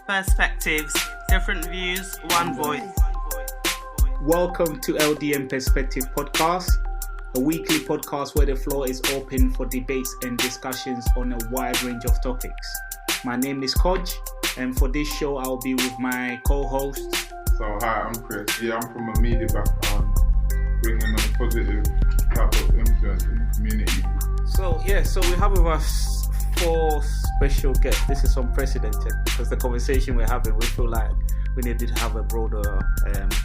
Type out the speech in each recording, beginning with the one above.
perspectives, different views, one voice. Welcome to LDM Perspective Podcast, a weekly podcast where the floor is open for debates and discussions on a wide range of topics. My name is Kodj, and for this show I'll be with my co-host. So hi, I'm Chris. Yeah, I'm from a media background, bringing a positive type of influence in the community. So we have with us 4 special guests. This is unprecedented because the conversation we're having, we feel like we needed to have a broader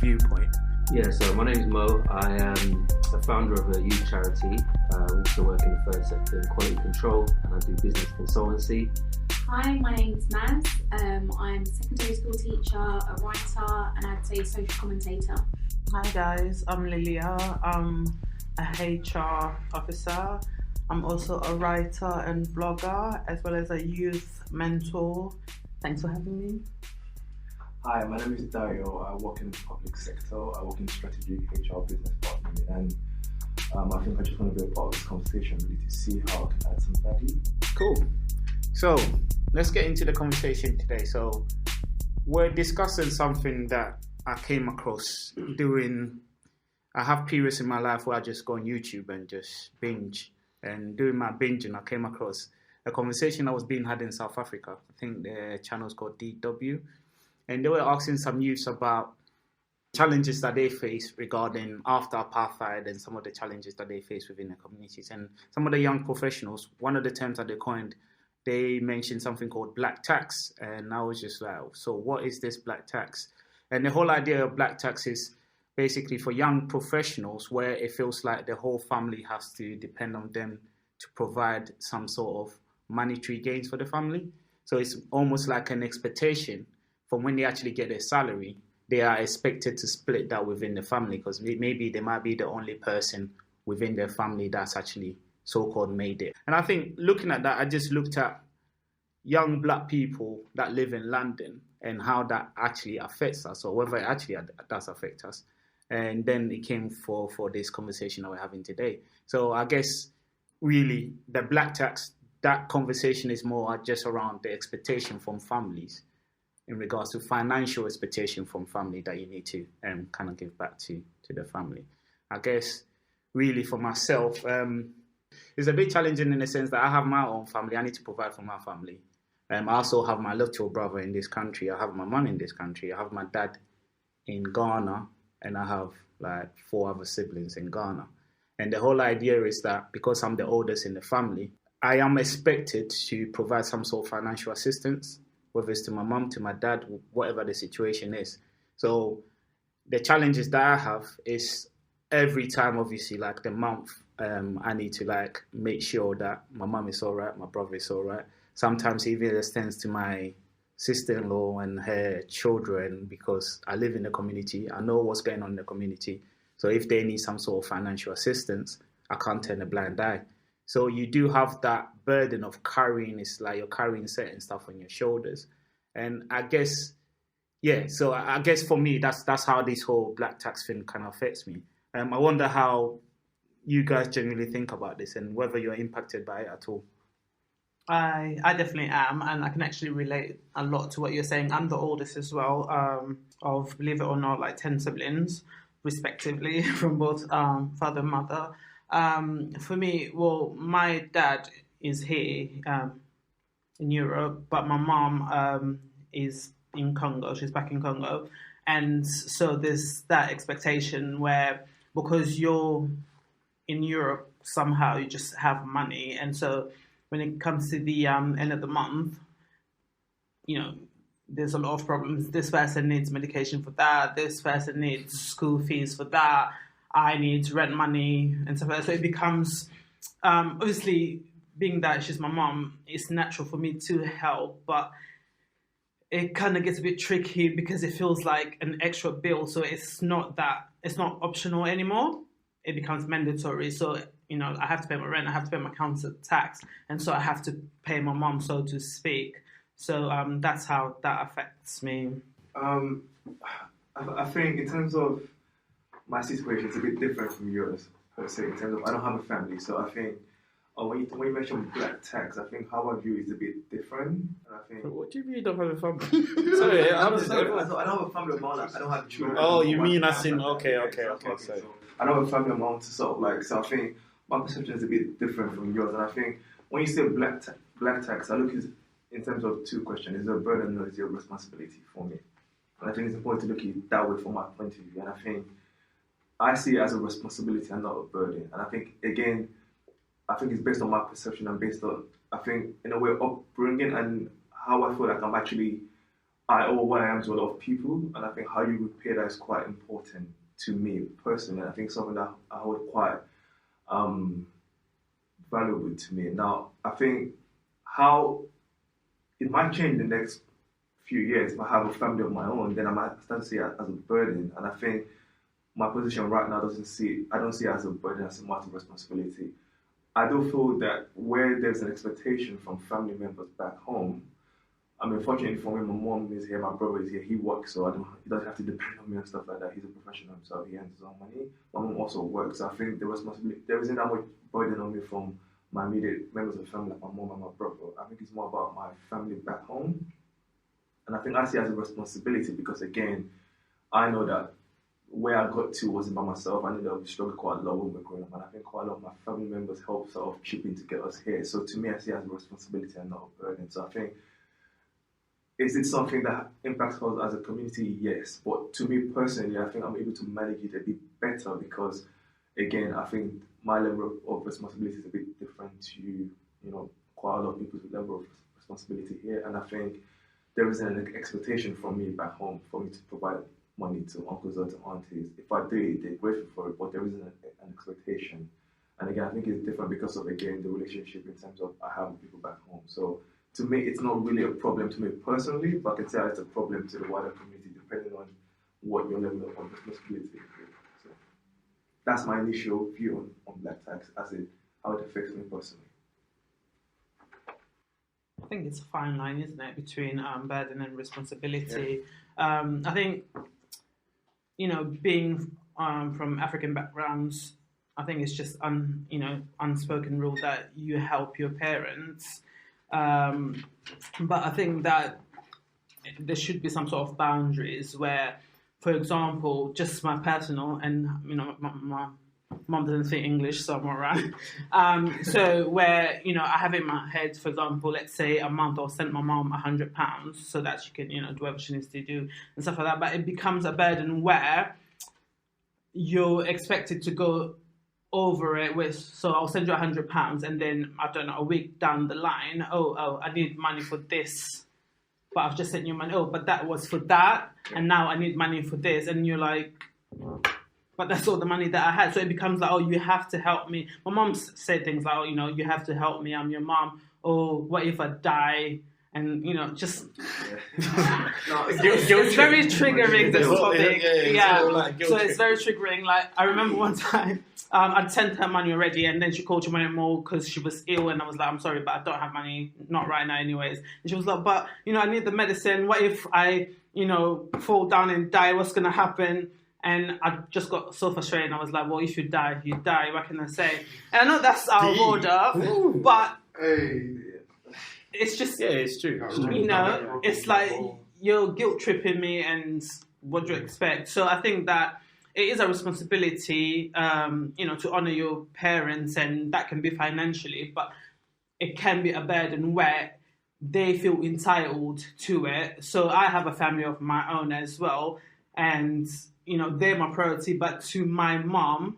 viewpoint. Yeah, so my name is Mo. I am a founder of a youth charity. I also work in the third sector in quality control, and I do business consultancy. Hi, my name's Maz. I'm a secondary school teacher, a writer, and I'd say a social commentator. Hi guys, I'm Lilia. I'm a HR officer. I'm also a writer and blogger, as well as a youth mentor. Thanks for having me. Hi, my name is Dario. I work in the public sector. I work in strategic HR business partnering, and I think I just want to be a part of this conversation, really, to see how I can add some value. Cool. So let's get into the conversation today. So we're discussing something that I came across I have periods in my life where I just go on YouTube and just binge. And during my binging, I came across a conversation that was being had in South Africa. I think the channel's called DW. And they were asking some youths about challenges that they face regarding after apartheid and some of the challenges that they face within their communities. And some of the young professionals, one of the terms that they coined, they mentioned something called black tax. And I was just like, so what is this black tax? And the whole idea of black tax is basically for young professionals where it feels like the whole family has to depend on them to provide some sort of monetary gains for the family. So it's almost like an expectation from when they actually get their salary, they are expected to split that within the family because maybe they might be the only person within their family that's actually so-called made it. And I think looking at that, I just looked at young black people that live in London and how that actually affects us, or whether it actually does affect us. And then it came for this conversation that we're having today. So I guess really the black tax, that conversation is more just around the expectation from families in regards to financial expectation from family that you need to kind of give back to the family. I guess really for myself, it's a bit challenging in the sense that I have my own family. I need to provide for my family. I also have my little brother in this country. I have my mum in this country. I have my dad in Ghana, and I have like 4 other siblings in Ghana. And the whole idea is that because I'm the oldest in the family, I am expected to provide some sort of financial assistance, whether it's to my mum, to my dad, whatever the situation is. So the challenges that I have is every time, obviously, like the month, I need to like make sure that my mum is all right, my brother is all right. Sometimes it even extends to my sister-in-law and her children because I live in the community. I know what's going on in the community. So if they need some sort of financial assistance, I can't turn a blind eye. So you do have that burden of carrying, it's like you're carrying certain stuff on your shoulders. And I guess, so I guess for me, that's how this whole black tax thing kind of affects me. I wonder how you guys generally think about this and whether you're impacted by it at all. I definitely am, and I can actually relate a lot to what you're saying. I'm the oldest as well, of, believe it or not, like 10 siblings, respectively, from both father and mother. For me, well, my dad is here in Europe, but my mom is in Congo. She's back in Congo. And so there's that expectation where because you're in Europe, somehow you just have money. And so when it comes to the end of the month, you know, there's a lot of problems. This person needs medication for that. This person needs school fees for that. I need rent money and stuff like that. So it becomes, obviously, being that she's my mom, it's natural for me to help, but it kind of gets a bit tricky because it feels like an extra bill. So it's not optional anymore. It becomes mandatory. So, you know, I have to pay my rent, I have to pay my council tax, and so I have to pay my mom, so to speak. So that's how that affects me. I think in terms of my situation, it's a bit different from yours, per se, in terms of I don't have a family, so I think when you mention black tax, I think how I view it is a bit different. And I think. What do you mean you don't have a family? Sorry, I don't have a family of my own. I don't have children. Oh, you mean as in okay. So I don't have a family of my own to sort of like. So I think my perception is a bit different from yours. And I think when you say black tax, I look at it in terms of two questions: is it a burden or is it a responsibility for me? And I think it's important to look at it that way from my point of view. And I think I see it as a responsibility and not a burden. And I think again, it's based on my perception and based on, I think, in a way, upbringing and how I feel like I owe what I am to a lot of people. And I think how you repay that is quite important to me personally. And I think something that I hold quite valuable to me. Now, I think how it might change in the next few years. If I have a family of my own, then I might start to see it as a burden. And I think my position right now I don't see it as a burden, as a matter of responsibility. I do feel that where there's an expectation from family members back home, I mean, fortunately for me, my mom is here, my brother is here, he works, so he doesn't have to depend on me and stuff like that. He's a professional himself, he earns his own money. My mom also works, so I think the responsibility, there isn't that much burden on me from my immediate members of the family, like my mom and my brother. I think it's more about my family back home. And I think I see it as a responsibility because, again, I know that where I got to wasn't by myself. I knew that we struggled quite a lot when we were growing up, and I think quite a lot of my family members helped sort of chip in to get us here. So to me, I see it as a responsibility and not a burden. So I think, is it something that impacts us as a community? Yes. But to me personally, I think I'm able to manage it a bit better because, again, I think my level of responsibility is a bit different to, quite a lot of people's level of responsibility here. And I think there is an expectation from me back home for me to provide money to uncles or to aunties. If I do it, they're grateful for it, but there isn't an expectation. And again, I think it's different because of, again, the relationship in terms of I have with people back home. So to me, it's not really a problem to me personally, but I can say it's a problem to the wider community depending on what your level of responsibility is. So that's my initial view on black tax as how it affects me personally. I think it's a fine line, isn't it, between burden and responsibility. Yeah. I think, being from African backgrounds, I think it's just unspoken rule that you help your parents. But I think that there should be some sort of boundaries where, for example, just my personal, and my mom doesn't speak English, so I'm alright. So where, I have in my head, for example, let's say a month I'll send my mom £100 so that she can, do whatever she needs to do and stuff like that. But it becomes a burden where you're expected to go over it so I'll send you £100 and then, I don't know, a week down the line, I need money for this. But I've just sent you money. But that was for that. And now I need money for this. And you're like, but that's all the money that I had. So it becomes like, you have to help me. My mom said things like, you have to help me. I'm your mom. What if I die? And, just... it's very triggering, this topic. So it's very triggering. Like, I remember one time, I'd sent her money already, and then she called your money more because she was ill, and I was like, I'm sorry, but I don't have money, not right now anyways. And she was like, but, I need the medicine. What if I, fall down and die? What's going to happen? And I just got so frustrated. I was like, well, if you die, you die. What can I say? And I know that's out of order, but it's just... Yeah, it's true. It's like you're guilt-tripping me and what do you expect? So I think that it is a responsibility, to honour your parents, and that can be financially, but it can be a burden where they feel entitled to it. So I have a family of my own as well, and... they're my priority, but to my mom,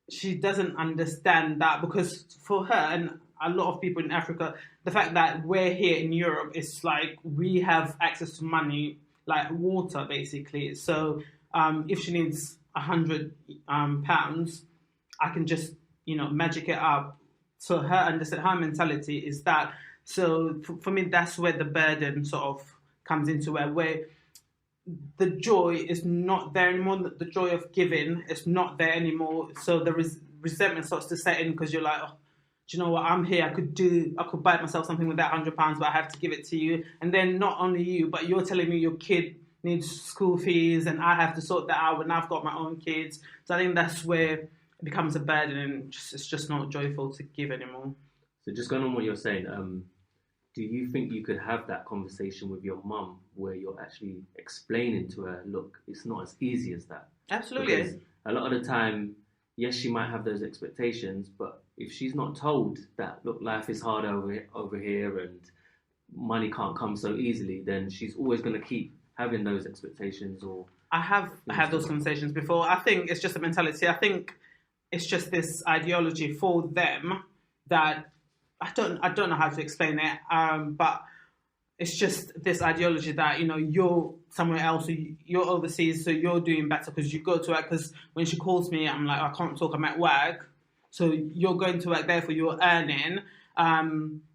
she doesn't understand that because for her and a lot of people in Africa, the fact that we're here in Europe is like we have access to money like water, basically. So if she needs £100, I can just, magic it up. So her mentality is that. So for me, that's where the burden sort of comes into where the joy is not there anymore. The joy of giving is not there anymore. So the resentment starts to set in because you're like, oh, do you know what? I'm here. I could buy myself something with that £100, but I have to give it to you. And then not only you, but you're telling me your kid needs school fees and I have to sort that out when I've got my own kids. So I think that's where it becomes a burden and it's just not joyful to give anymore. So just going on what you're saying, do you think you could have that conversation with your mum where you're actually explaining to her, look, it's not as easy as that? Absolutely. Because a lot of the time, yes, she might have those expectations, but if she's not told that, look, life is hard over here and money can't come so easily, then she's always going to keep having those expectations. Or I have had those conversations before. I think it's just a mentality. I think it's just this ideology for them that I don't know how to explain it, but it's just this ideology that, you're somewhere else, you're overseas, so you're doing better because you go to work. Because when she calls me, I'm like, I can't talk, I'm at work. So you're going to work, therefore you're earning.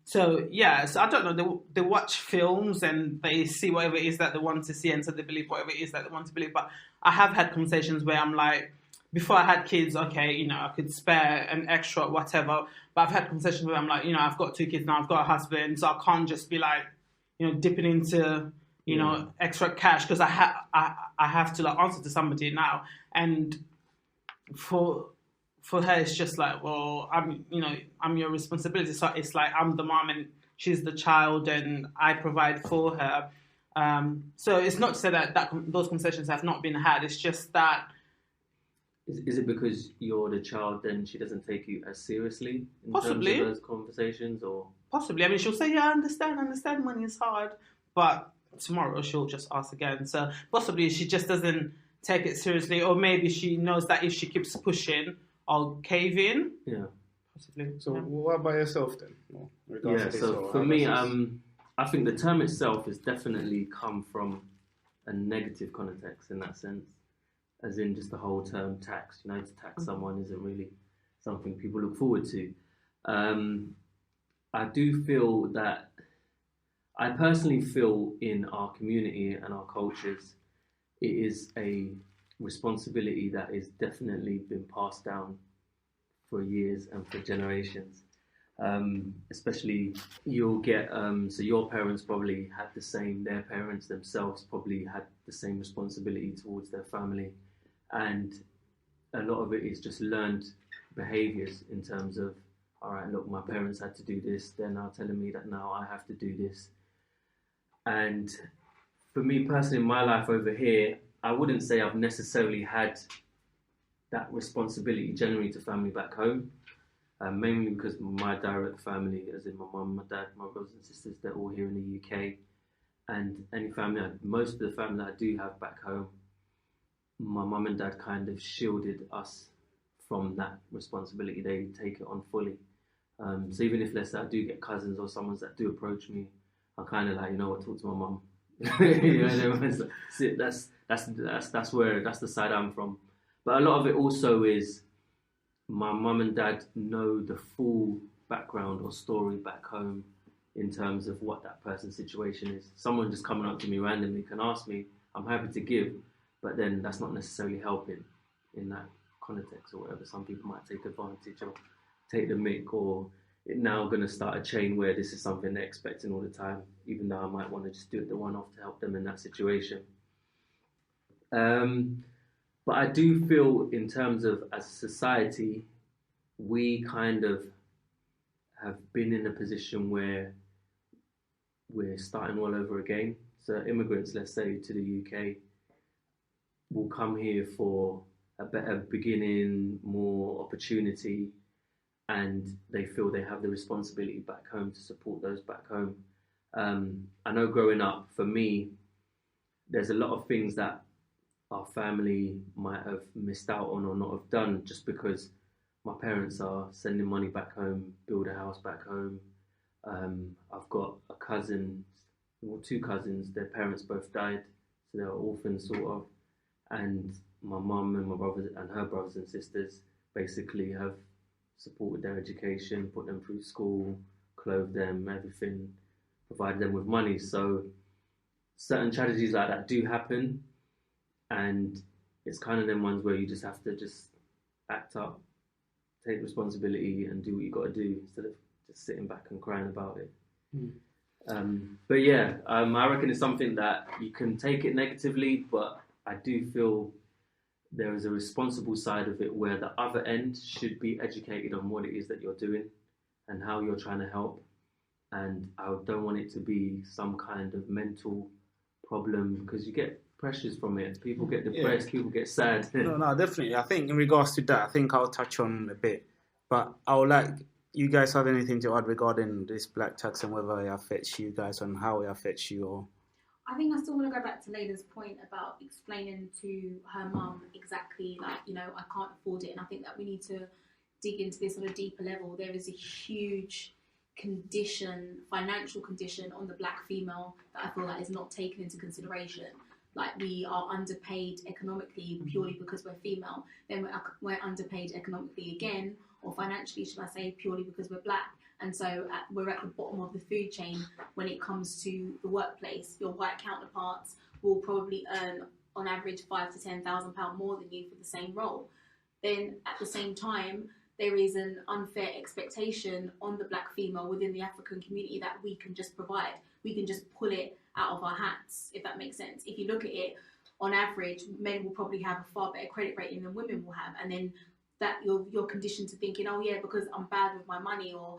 So I don't know, they watch films and they see whatever it is that they want to see, and so they believe whatever it is that they want to believe. But I have had conversations where I'm like, before I had kids, okay, I could spare an extra whatever. But I've had conversations where I'm like, I've got 2 kids now, I've got a husband, so I can't just be like, dipping into, extra cash because I have to answer to somebody now. And for her, it's just like, well, I'm your responsibility. So it's like I'm the mom and she's the child, and I provide for her. So it's not to say that those conversations have not been had. It's just that. Is it because you're the child, then she doesn't take you as seriously in Possibly. terms of those conversations, or? Possibly. I mean, she'll say, yeah, I understand money is hard, but tomorrow she'll just ask again. So possibly she just doesn't take it seriously, or maybe she knows that if she keeps pushing, I'll cave in. Yeah. Possibly. So what about yourself then? So for me, I think the term itself has definitely come from a negative context in that sense, as in just the whole term tax. To tax someone isn't really something people look forward to. I do feel that, I personally feel in our community and our cultures, it is a responsibility that is definitely been passed down for years and for generations. Especially you'll get, so your parents probably had the same, their parents themselves probably had the same responsibility towards their family. And a lot of it is just learned behaviours in terms of, all right, look, my parents had to do this, they're now telling me that now I have to do this. And for me personally, in my life over here, I wouldn't say I've necessarily had that responsibility generally to family back home, mainly because my direct family, as in my mum, my dad, my brothers and sisters, they're all here in the UK. And any family, most of the family that I do have back home, my mum and dad kind of shielded us from that responsibility. They take it on fully. So even if, let's say, I do get cousins or someone that do approach me, I'm kind of like, talk to my mum. That's the side I'm from. But a lot of it also is my mum and dad know the full background or story back home in terms of what that person's situation is. Someone just coming up to me randomly can ask me, I'm happy to give, but then that's not necessarily helping in that context or whatever. Some people might take advantage or take the mick, or it now going to start a chain where this is something they're expecting all the time, even though I might want to just do it the one-off to help them in that situation. But I do feel in terms of, as a society, we kind of have been in a position where we're starting all over again. So immigrants, let's say, to the UK, will come here for a better beginning, more opportunity, and they feel they have the responsibility back home to support those back home. I know growing up, for me, there's a lot of things that our family might have missed out on or not have done just because my parents are sending money back home, build a house back home. I've got a cousin, or 2 cousins, their parents both died, so they were orphans sort of. And my mum and my brothers and her brothers and sisters basically have supported their education, put them through school, clothed them, everything, provided them with money. So certain tragedies like that do happen, and it's kind of them ones where you just have to just act up, take responsibility and do what you got to do instead of just sitting back and crying about it. But yeah, I reckon it's something that you can take it negatively, but I do feel there is a responsible side of it where the other end should be educated on what it is that you're doing and how you're trying to help. And I don't want it to be some kind of mental problem, because you get pressures from it. People get depressed, people get sad. No, definitely. I think in regards to that, I think I'll touch on a bit. But I would like you guys have anything to add regarding this black tax and whether it affects you guys and how it affects you or... I think I still want to go back to Layla's point about explaining to her mum exactly, like, you know, I can't afford it. And I think that we need to dig into this on a deeper level. There is a huge condition, financial condition on the black female that I feel like is not taken into consideration. Like, we are underpaid economically purely because we're female. Then we're underpaid economically again, or financially, should I say, purely because we're black. And so we're at the bottom of the food chain when it comes to the workplace. Your white counterparts will probably earn, on average, £5,000 to £10,000 more than you for the same role. Then, at the same time, there is an unfair expectation on the black female within the African community that we can just provide. We can just pull it out of our hats, if that makes sense. If you look at it, on average, men will probably have a far better credit rating than women will have. And then that you're conditioned to thinking, oh yeah, because I'm bad with my money, or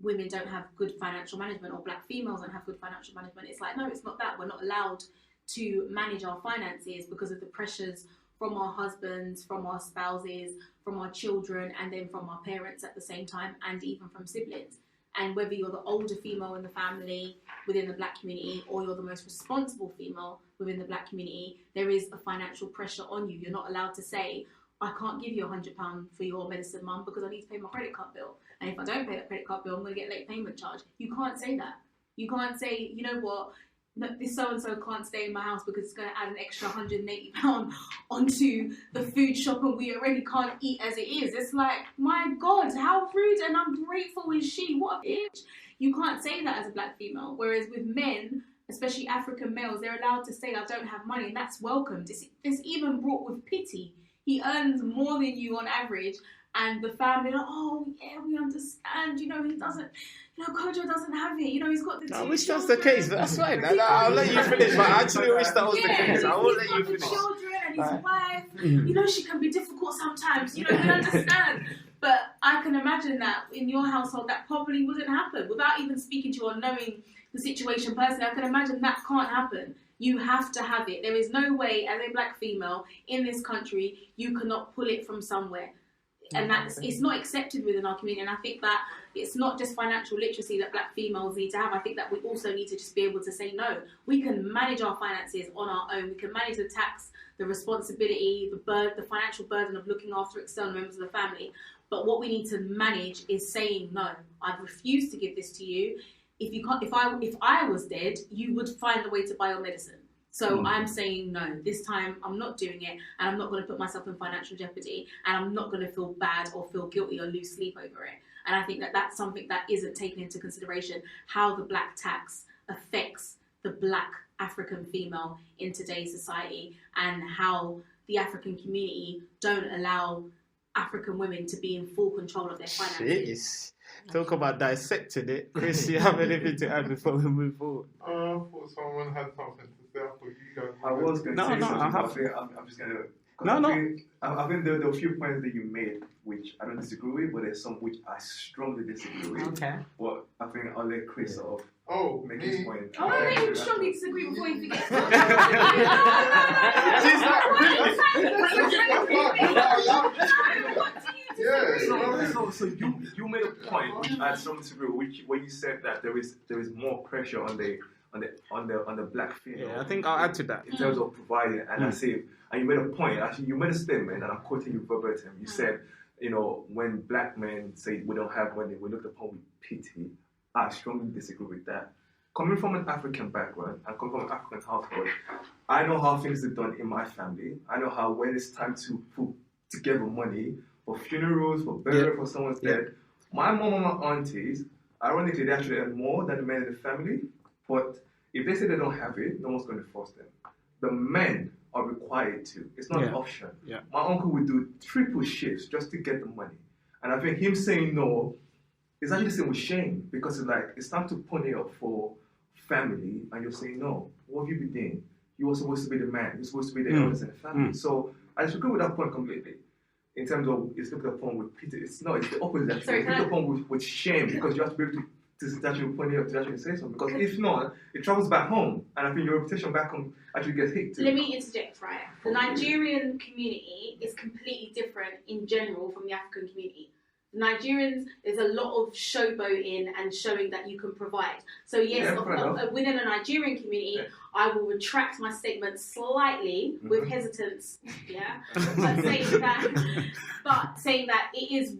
women don't have good financial management, or black females don't have good financial management. It's like, no, it's not that. We're not allowed to manage our finances because of the pressures from our husbands, from our spouses, from our children, and then from our parents at the same time, and even from siblings. And whether you're the older female in the family within the black community, or you're the most responsible female within the black community, there is a financial pressure on you. You're not allowed to say, I can't give you £100 for your medicine, mum, because I need to pay my credit card bill. And if I don't pay that credit card bill, I'm going to get late payment charge. You can't say that. You can't say, you know what, no, this so-and-so can't stay in my house because it's going to add an extra £180 onto the food shop and we already can't eat as it is. It's like, my God, how rude and ungrateful is she? What a bitch. You can't say that as a black female. Whereas with men, especially African males, they're allowed to say, I don't have money, and that's welcomed. It's even brought with pity. He earns more than you on average, and the family are like, oh yeah, we understand, you know, he doesn't, you know, Kojo doesn't have it, you know, he's got the two I wish children. that's the case, that's fine. I'll let you finish, but I actually wish that was the case. I will let you finish. The children and his wife, you know, she can be difficult sometimes, you know, we understand. But I can imagine that in your household that probably wouldn't happen. Without even speaking to you or knowing the situation personally, I can imagine that can't happen. You have to have it. There is no way, as a black female in this country, you cannot pull it from somewhere. And it's not accepted within our community. And I think that it's not just financial literacy that black females need to have. I think that we also need to just be able to say, no, we can manage our finances on our own. We can manage the tax, the responsibility, the financial burden of looking after external members of the family. But what we need to manage is saying, no, I refuse to give this to you. If I was dead, you would find a way to buy your medicine. So I'm saying no, this time I'm not doing it, and I'm not going to put myself in financial jeopardy, and I'm not going to feel bad or feel guilty or lose sleep over it. And I think that that's something that isn't taken into consideration, how the black tax affects the black African female in today's society, and how the African community don't allow African women to be in full control of their finances. Jeez. Talk about dissecting it. Chris, you have anything to add before we move forward? I thought someone had something to say. I thought you guys I was going to say something, but I'm just going to... I think there are a few points that you made which I don't disagree with, but there's some which I strongly disagree with. Okay. But I think I'll let Chris sort of make his point. Oh, I think you strongly disagree before you forget. So you made a point which I strongly disagree with, when you said that there is more pressure on the black female. Yeah, I think I'll add to that in terms of providing. And I say, and you made a point. Actually, you made a statement, and I'm quoting you verbatim. You said, you know, when black men say we don't have money, we're looked upon with pity. I strongly disagree with that. Coming from an African background and coming from an African household, I know how things are done in my family. I know how when it's time to put together money for funerals, for burial, for someone's dead. My mom and my aunties, ironically, they actually earn more than the men in the family. But if they say they don't have it, no one's going to force them. The men are required to. It's not an option. Yeah. My uncle would do triple shifts just to get the money. And I think him saying no is actually the same with shame, because it's like, it's time to pony up for family and you're saying no. What have you been doing? You were supposed to be the man. You're supposed to be the eldest in the family. So I disagree with that point completely. In terms of it's looked upon with pity, it's the opposite. Actually. Sorry, It's looked upon with shame because you have to be able to actually point it up to actually say something. Because if not, it travels back home, and I think your reputation back home actually gets hit too. Let me interject, right? The Nigerian community is completely different in general from the African community. The Nigerians, there's a lot of showboating and showing that you can provide. So yes, within a Nigerian community, I will retract my statement slightly with hesitance, but saying that it is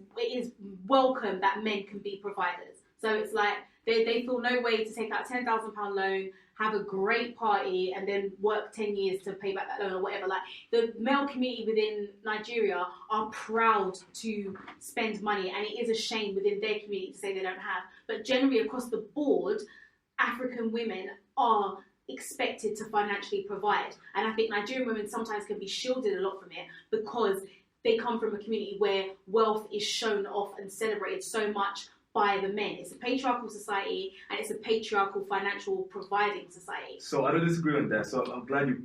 welcome that men can be providers. So it's like they feel no way to take out a £10,000 loan, have a great party, and then work 10 years to pay back that loan or whatever. Like the male community within Nigeria are proud to spend money, and it is a shame within their community to say they don't have. But generally across the board, African women are expected to financially provide. And I think Nigerian women sometimes can be shielded a lot from it because they come from a community where wealth is shown off and celebrated so much by the men. It's a patriarchal society, and it's a patriarchal financial providing society. So I don't disagree on that. So I'm glad you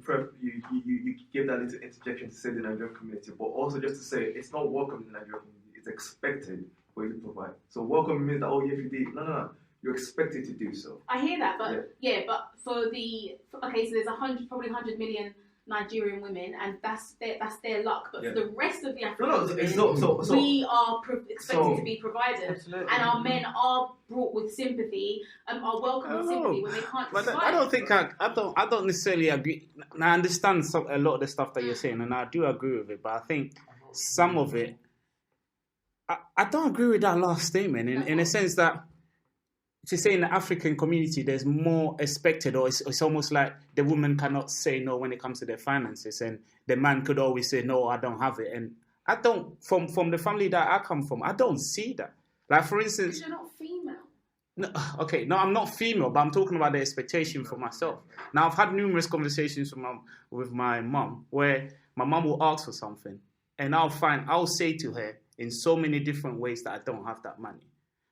gave that little interjection to say the Nigerian community, but also just to say it's not welcome in the Nigerian community. It's expected for you to provide. So welcome means that if you did, no. You're expected to do so. I hear that, but but so there's probably 100 million Nigerian women, and that's their luck. But for the rest of the African women, we are expected to be providers, and our men are brought with sympathy and are welcome with sympathy when they can't. But I don't think I don't necessarily agree. I understand a lot of the stuff that you're saying, and I do agree with it. But I think some of it, I don't agree with that last statement in a sense that. To say in the African community, there's more expected, or it's almost like the woman cannot say no when it comes to their finances, and the man could always say no, I don't have it. And I don't, from the family that I come from, I don't see that. Like for instance, because you're not female. No, I'm not female, but I'm talking about the expectation for myself. Now I've had numerous conversations with my mum where my mum will ask for something, and I'll say to her in so many different ways that I don't have that money.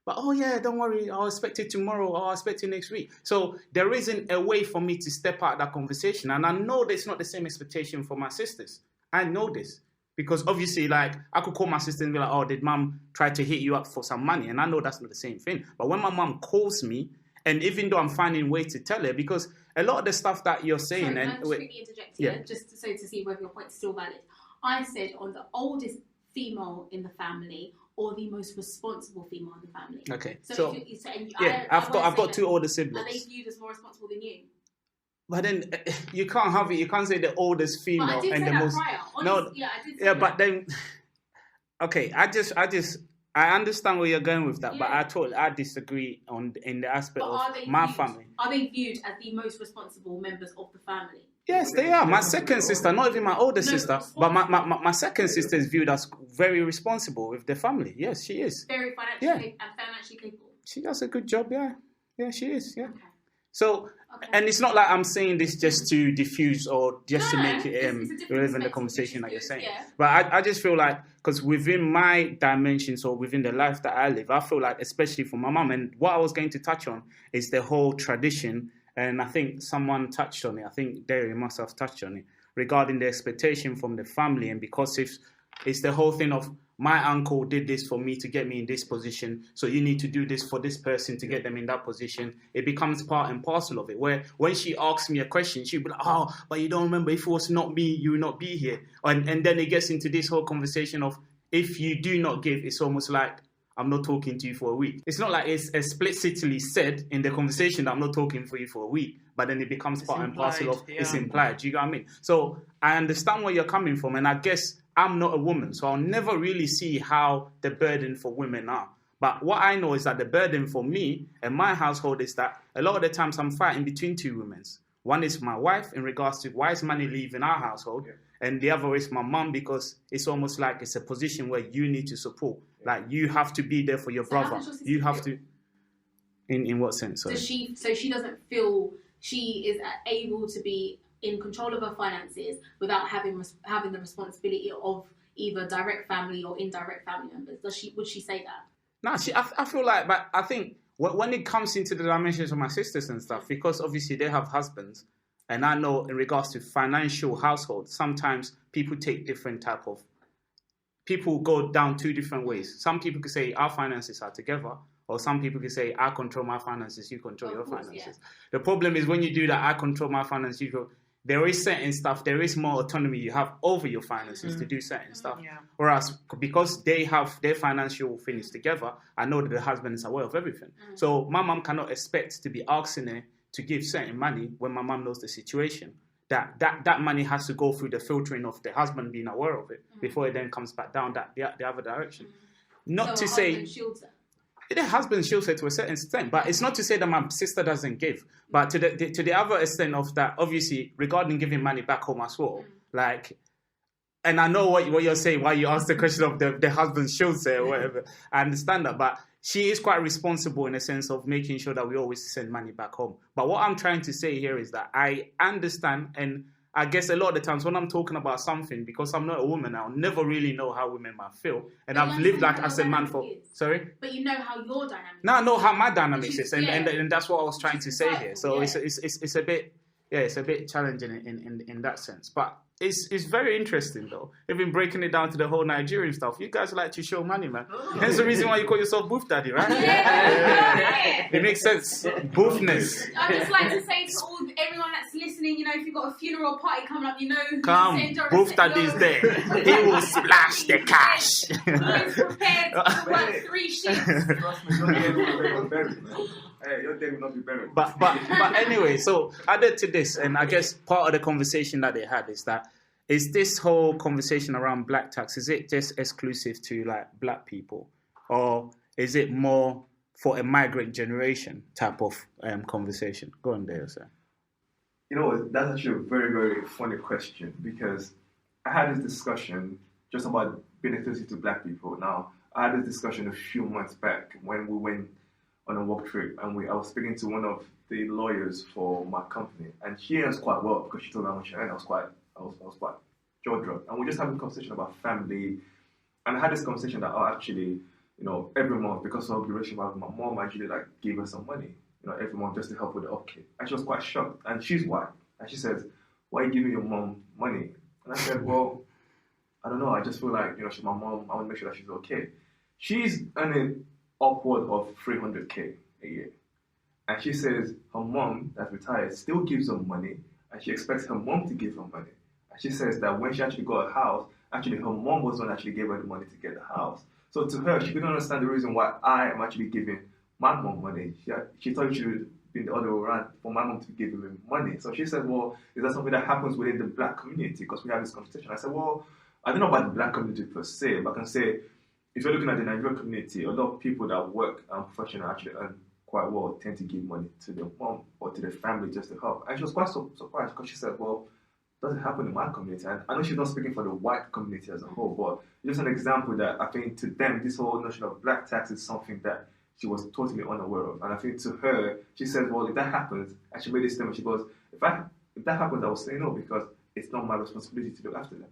But, don't worry, I'll expect it tomorrow, or I'll expect it next week. So there isn't a way for me to step out of that conversation. And I know there's not the same expectation for my sisters. I know this. Because obviously, like, I could call my sister and be like, oh, did mum try to hit you up for some money? And I know that's not the same thing. But when my mum calls me, and even though I'm finding ways to tell her, because a lot of the stuff that you're saying... Sorry, can I just quickly interject here, just to see whether your point is still valid. I said on the oldest female in the family, or the most responsible female in the family. Okay. I've got two older siblings. Are they viewed as more responsible than you? But then you can't have it. You can't say the oldest female but I did and say the that most. Prior. Honestly, I did say but then, okay. I understand where you're going with that, but I disagree in the aspect of my family. Are they viewed as the most responsible members of the family? Yes, they are. My second sister, not even my older sister, but my second sister is viewed as very responsible with the family. Yes, she is. Very financially capable. She does a good job, yeah. Yeah, she is, yeah. Okay. So, and it's not like I'm saying this just to diffuse or just to make it relevant the conversation that you're saying. Yeah. But I just feel like, because within my dimensions or within the life that I live, I feel like, especially for my mum, and what I was going to touch on is the whole tradition. And I think someone touched on it. I think Derry must have touched on it regarding the expectation from the family. And because it's the whole thing of my uncle did this for me to get me in this position, so you need to do this for this person to get them in that position. It becomes part and parcel of it. Where when she asks me a question, she'll be like, oh, but you don't remember, if it was not me, you would not be here. And then it gets into this whole conversation of if you do not give, it's almost like, I'm not talking to you for a week. It's not like it's explicitly said in the conversation that I'm not talking for you for a week, but then it becomes part and parcel of it's implied. Do you get what I mean? So I understand where you're coming from, and I guess I'm not a woman, so I'll never really see how the burden for women are. But what I know is that the burden for me and my household is that a lot of the times I'm fighting between two women. One is my wife in regards to why is money leaving our household, and the other is my mum, because it's almost like it's a position where you need to support. Like, you have to be there for your brother. You have to... In what sense? Sorry. She doesn't feel she is able to be in control of her finances without having the responsibility of either direct family or indirect family members. Would she say that? No, I feel like, but I think when it comes into the dimensions of my sisters and stuff, because obviously they have husbands, And I know in regards to financial households, sometimes people take different type of, people go down two different ways. Some people could say our finances are together, or some people could say I control my finances, you control your finances. The problem is when you do that, I control my finances, you control, there is certain stuff, there is more autonomy you have over your finances to do certain stuff. Yeah. Whereas because they have their financial things together, I know that the husband is aware of everything. So my mom cannot expect to be asking her to give certain money when my mom knows the situation. That money has to go through the filtering of the husband being aware of it before it then comes back down the other direction. Not to say the husband shields her to a certain extent, but it's not to say that my sister doesn't give. But to the other extent of that, obviously regarding giving money back home as well, like. And I know what you're saying, why you asked the question of the husband shields her or whatever. I understand that, but she is quite responsible in the sense of making sure that we always send money back home. But what I'm trying to say here is that I understand, and I guess a lot of the times when I'm talking about something, because I'm not a woman, I'll never really know how women might feel. And I've lived like as a man for... Sorry? But you know how your dynamic is. No, I know how my dynamics is, and that's what I was trying to say here. So it's a bit... Yeah, it's a bit challenging in that sense. But it's very interesting, though. Even breaking it down to the whole Nigerian stuff. You guys like to show money, man. That's the reason why you call yourself Booth Daddy, right? Yeah. It makes sense. Boofness. I just like to say to everyone that's listening, you know, if you've got a funeral party coming up, you know who's Booth Daddy's there. He will splash the cash. He is prepared to work 3 shifts. Trust me, your day will not be buried. But anyway, so added to this, and I guess part of the conversation that they had is this whole conversation around black tax, is it just exclusive to like black people, or is it more for a migrant generation type of conversation? Go on there, sir. You know, that's actually a very, very funny question, because I had this discussion just about being exclusive to black people. Now, I had this discussion a few months back when we went on a work trip, and I was speaking to one of the lawyers for my company, and she earns quite well because she told me how much she earned. I was quite jaw-dropped, and we just having a conversation about family, and I had this conversation that actually, you know, every month, because of the relationship with my mom, I actually like gave her some money, you know, every month just to help with the upkeep, and she was quite shocked, and she's white, and she says, "Why are you giving your mom money?" And I said, "Well, I don't know. I just feel like, you know, she's my mom. I want to make sure that she's okay." She's earning upward of 300k a year, and she says her mom that's retired still gives her money, and she expects her mom to give her money. And she says that when she actually got a house, actually her mom was the one that actually gave her the money to get the house. So to her, she couldn't understand the reason why I am actually giving my mom money. She thought it should have been the other way around, for my mom to give me money. So she said, "Well, is that something that happens within the black community?" Because we have this conversation. I said, "Well, I don't know about the black community per se, but I can say, if you're looking at the Nigerian community, a lot of people that work professionally actually earn quite well tend to give money to their mom or to their family just to help." And she was quite surprised, because she said, "Well, it doesn't happen in my community." And I know she's not speaking for the white community as a whole, but just an example that I think to them, this whole notion of black tax is something that she was totally unaware of. And I think to her, she said, "Well, if that happens," and she made this statement, she goes, if that happens, I will say no, because it's not my responsibility to look after them.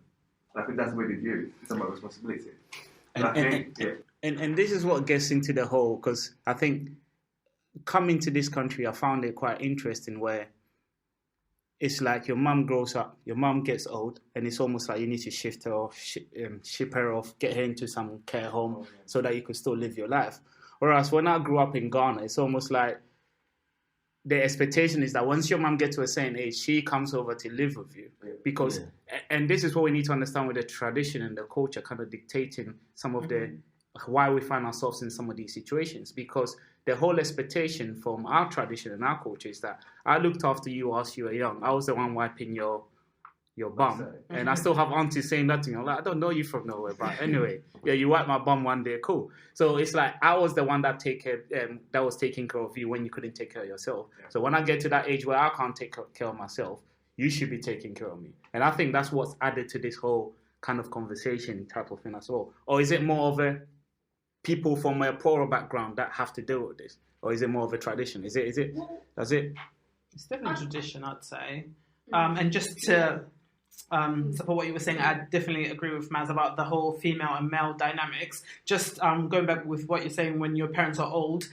And I think that's the way they view it. It's not my responsibility. And this is what gets into the whole, because I think coming to this country, I found it quite interesting, where it's like your mum grows up, your mum gets old, and it's almost like you need to shift her off, ship her off, get her into some care home so that you could still live your life. Whereas when I grew up in Ghana, it's almost like the expectation is that once your mum gets to a certain age, she comes over to live with you. Because, and this is what we need to understand with the tradition and the culture kind of dictating some of the, why we find ourselves in some of these situations. Because the whole expectation from our tradition and our culture is that I looked after you whilst you were young. I was the one wiping your bum. And I still have aunties saying that to me. I'm like, I don't know you from nowhere. But anyway, you wiped my bum one day, cool. So it's like I was the one that was taking care of you when you couldn't take care of yourself. Yeah. So when I get to that age where I can't take care of myself, you should be taking care of me. And I think that's what's added to this whole kind of conversation type of thing as well. Or is it more of a people from a poorer background that have to deal with this? Or is it more of a tradition? Is it? It's definitely tradition, I'd say. And just to support what you were saying, I definitely agree with Maz about the whole female and male dynamics. Just going back with what you're saying, when your parents are old,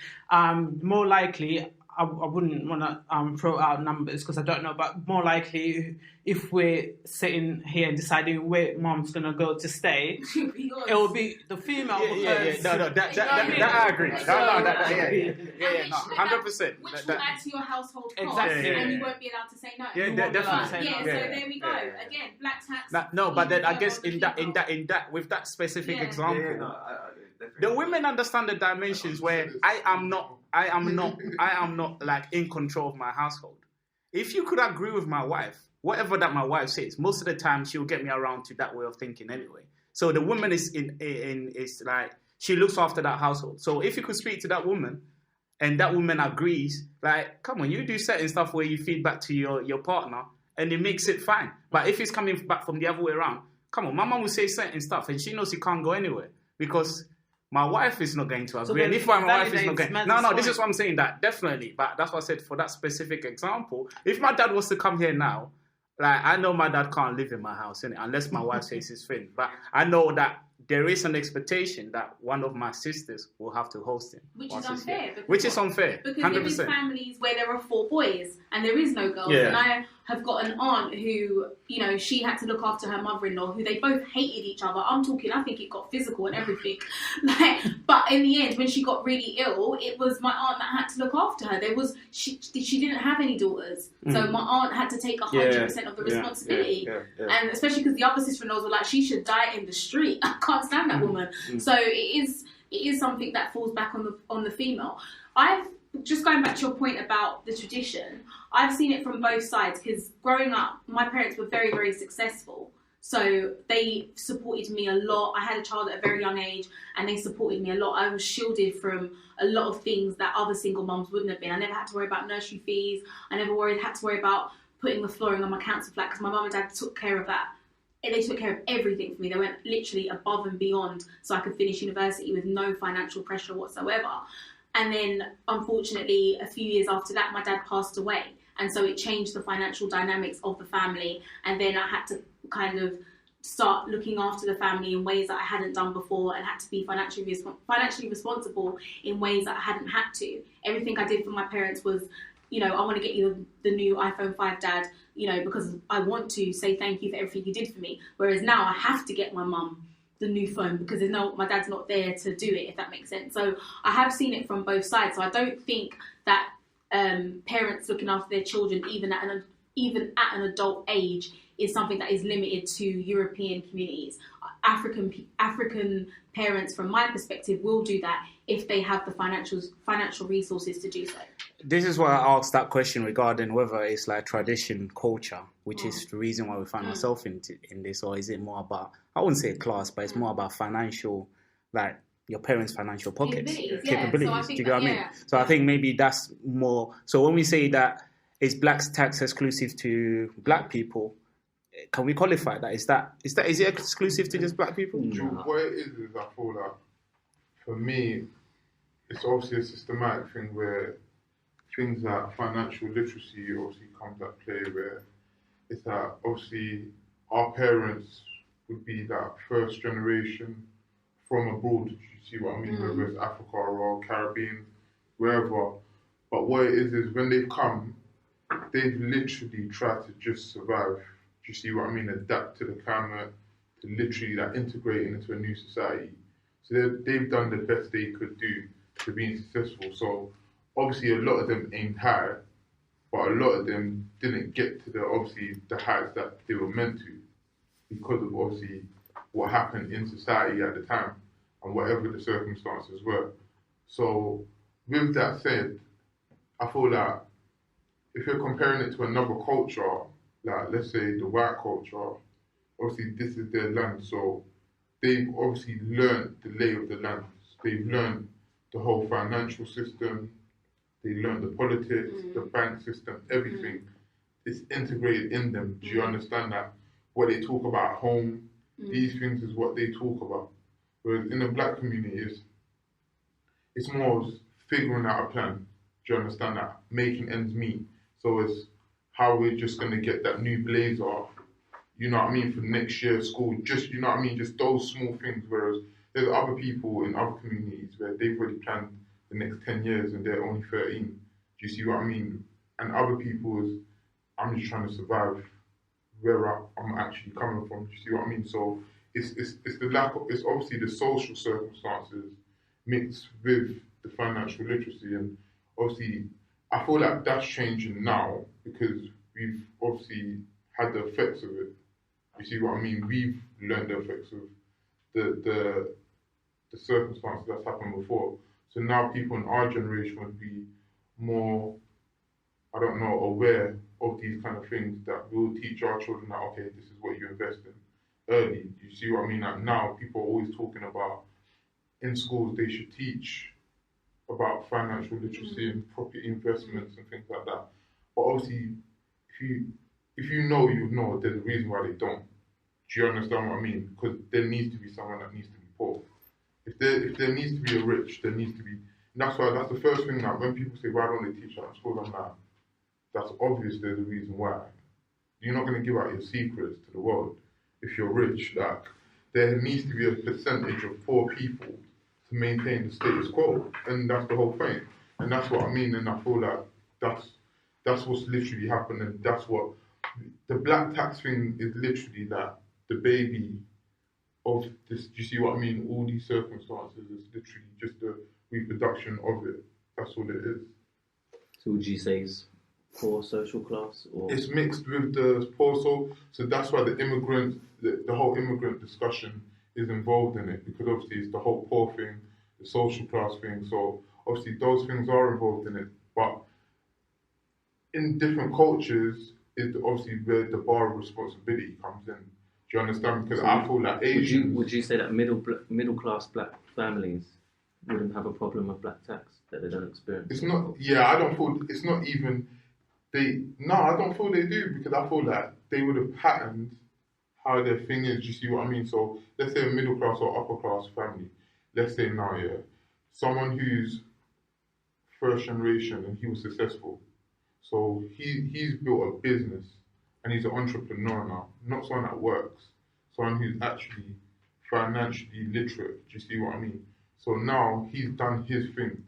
more likely, I wouldn't want to throw out numbers because I don't know, but more likely if we're sitting here and deciding where mom's going to go to stay, it will be the female. That I agree. No, 100%. Which will add to your household costs, Exactly. and you won't be allowed to say no. Definitely. So there we go. Again, black tax. But then I guess in that with that specific example, the women understand the dimensions where I am not like in control of my household. If you could agree with my wife, whatever that my wife says, most of the time she'll get me around to that way of thinking anyway. So the woman is is like, she looks after that household. So if you could speak to that woman and that woman agrees, like, come on, you do certain stuff where you feed back to your partner and it makes it fine. But if it's coming back from the other way around, come on, my mum will say certain stuff and she knows she can't go anywhere because my wife is not going to agree. And if my wife is not going... No, this is what I'm saying, that definitely. But that's what I said for that specific example. If my dad was to come here now, like, I know my dad can't live in my house, innit, unless my wife says his thing. But I know that there is an expectation that one of my sisters will have to host him. Which is unfair. Which is unfair, 100%. Because there is families where there are 4 boys and there is no girls. Yeah. And I have got an aunt who, you know, she had to look after her mother-in-law, who they both hated each other. I think it got physical and everything. But in the end, when she got really ill, it was my aunt that had to look after her. She didn't have any daughters. So my aunt had to take 100% of the responsibility. And especially because the other sister-in-laws were like, she should die in the street. I can't stand that woman. So it is something that falls back on the female. I've just going back to your point about the tradition, I've seen it from both sides because growing up, my parents were very, very successful. So they supported me a lot. I had a child at a very young age and they supported me a lot. I was shielded from a lot of things that other single mums wouldn't have been. I never had to worry about nursery fees. I never had to worry about putting the flooring on my council flat because my mum and dad took care of that. They took care of everything for me. They went literally above and beyond so I could finish university with no financial pressure whatsoever. And then, unfortunately, a few years after that, my dad passed away. And so it changed the financial dynamics of the family. And then I had to kind of start looking after the family in ways that I hadn't done before and had to be financially responsible in ways that I hadn't had to. Everything I did for my parents was, you know, I want to get you the new iPhone 5, Dad, you know, because I want to say thank you for everything you did for me. Whereas now I have to get my mum the new phone because my dad's not there to do it, if that makes sense. So I have seen it from both sides. So I don't think that parents looking after their children, even at an adult age, is something that is limited to European communities. African parents, from my perspective, will do that if they have the financial resources to do so. This is why I asked that question regarding whether it's like tradition, culture, which is the reason why we find ourselves in this, or is it more about, I wouldn't say class, but it's more about financial, like your parents' financial pockets, capabilities. Do you get what I mean? So I think maybe that's more. So when we say that is black tax exclusive to black people, can we qualify that? Is it exclusive to just black people? What it is I feel that for me, it's obviously a systematic thing where things like financial literacy obviously comes at play, where it's that obviously our parents would be that first generation from abroad, you see what I mean, whether it's Africa or Caribbean, wherever. But what it is when they've come, they've literally tried to just survive. Do you see what I mean? Adapt to the climate, to literally like integrating into a new society. So they've done the best they could do to being successful. So obviously a lot of them aimed high, but a lot of them didn't get to the heights that they were meant to because of obviously what happened in society at the time and whatever the circumstances were. So with that said, I feel like if you're comparing it to another culture, like let's say the white culture, obviously this is their land, so they've obviously learned the lay of the land. They've learned the whole financial system, they learned the politics, the bank system, everything. It's integrated in them. Do you understand that? What they talk about at home, these things is what they talk about. Whereas in the black community, it's more figuring out a plan. Do you understand that? Making ends meet. So it's how we're just going to get that new blazer, you know what I mean, for next year's school. Just, you know what I mean, just those small things. Whereas there's other people in other communities where they've already planned the next 10 years and they're only 13. Do Do you see what I mean? And other people's, I'm just trying to survive where I'm actually coming from. Do you see what I mean? So it's the lack of, it's obviously the social circumstances mixed with the financial literacy, and obviously I feel like that's changing now because we've obviously had the effects of it. You see what I mean? We've learned the effects of the circumstances that's happened before. So now people in our generation would be more, I don't know, aware of these kind of things that we'll teach our children that, okay, this is what you invest in early. You see what I mean? Like now people are always talking about in schools they should teach about financial literacy and property investments and things like that. But obviously, if you know, you know there's a reason why they don't. Do you understand what I mean? Because there needs to be someone that needs to be poor. If there needs to be a rich, there needs to be. And that's why that's the first thing that when people say, why don't they teach that in school? I'm like, that's obvious. There's a reason why. You're not going to give out your secrets to the world if you're rich. Like there needs to be a percentage of poor people to maintain the status quo, and that's the whole thing. And that's what I mean. And I feel like that's what's literally happening. That's what the black tax thing is literally that the baby of this. Do you see what I mean? All these circumstances is literally just the reproduction of it. That's all it is. So would you say it's poor social class, or it's mixed with the poor so that's why the whole immigrant discussion is involved in it, because obviously it's the whole poor thing, the social class thing. So obviously those things are involved in it, but in different cultures is obviously where the bar of responsibility comes in. Do you understand? Because I feel like Asians. Would you say that middle class black families wouldn't have a problem with black tax that they don't experience? It's not. Yeah, I don't feel. It's not even. I don't feel they do, because I feel like they would have patterned how their thing is. Do you see what I mean? So let's say a middle class or upper class family. Let's say now, yeah, someone who's first generation and he was successful. So he's built a business and he's an entrepreneur now, not someone that works, someone who's actually financially literate. Do you see what I mean? So now he's done his thing.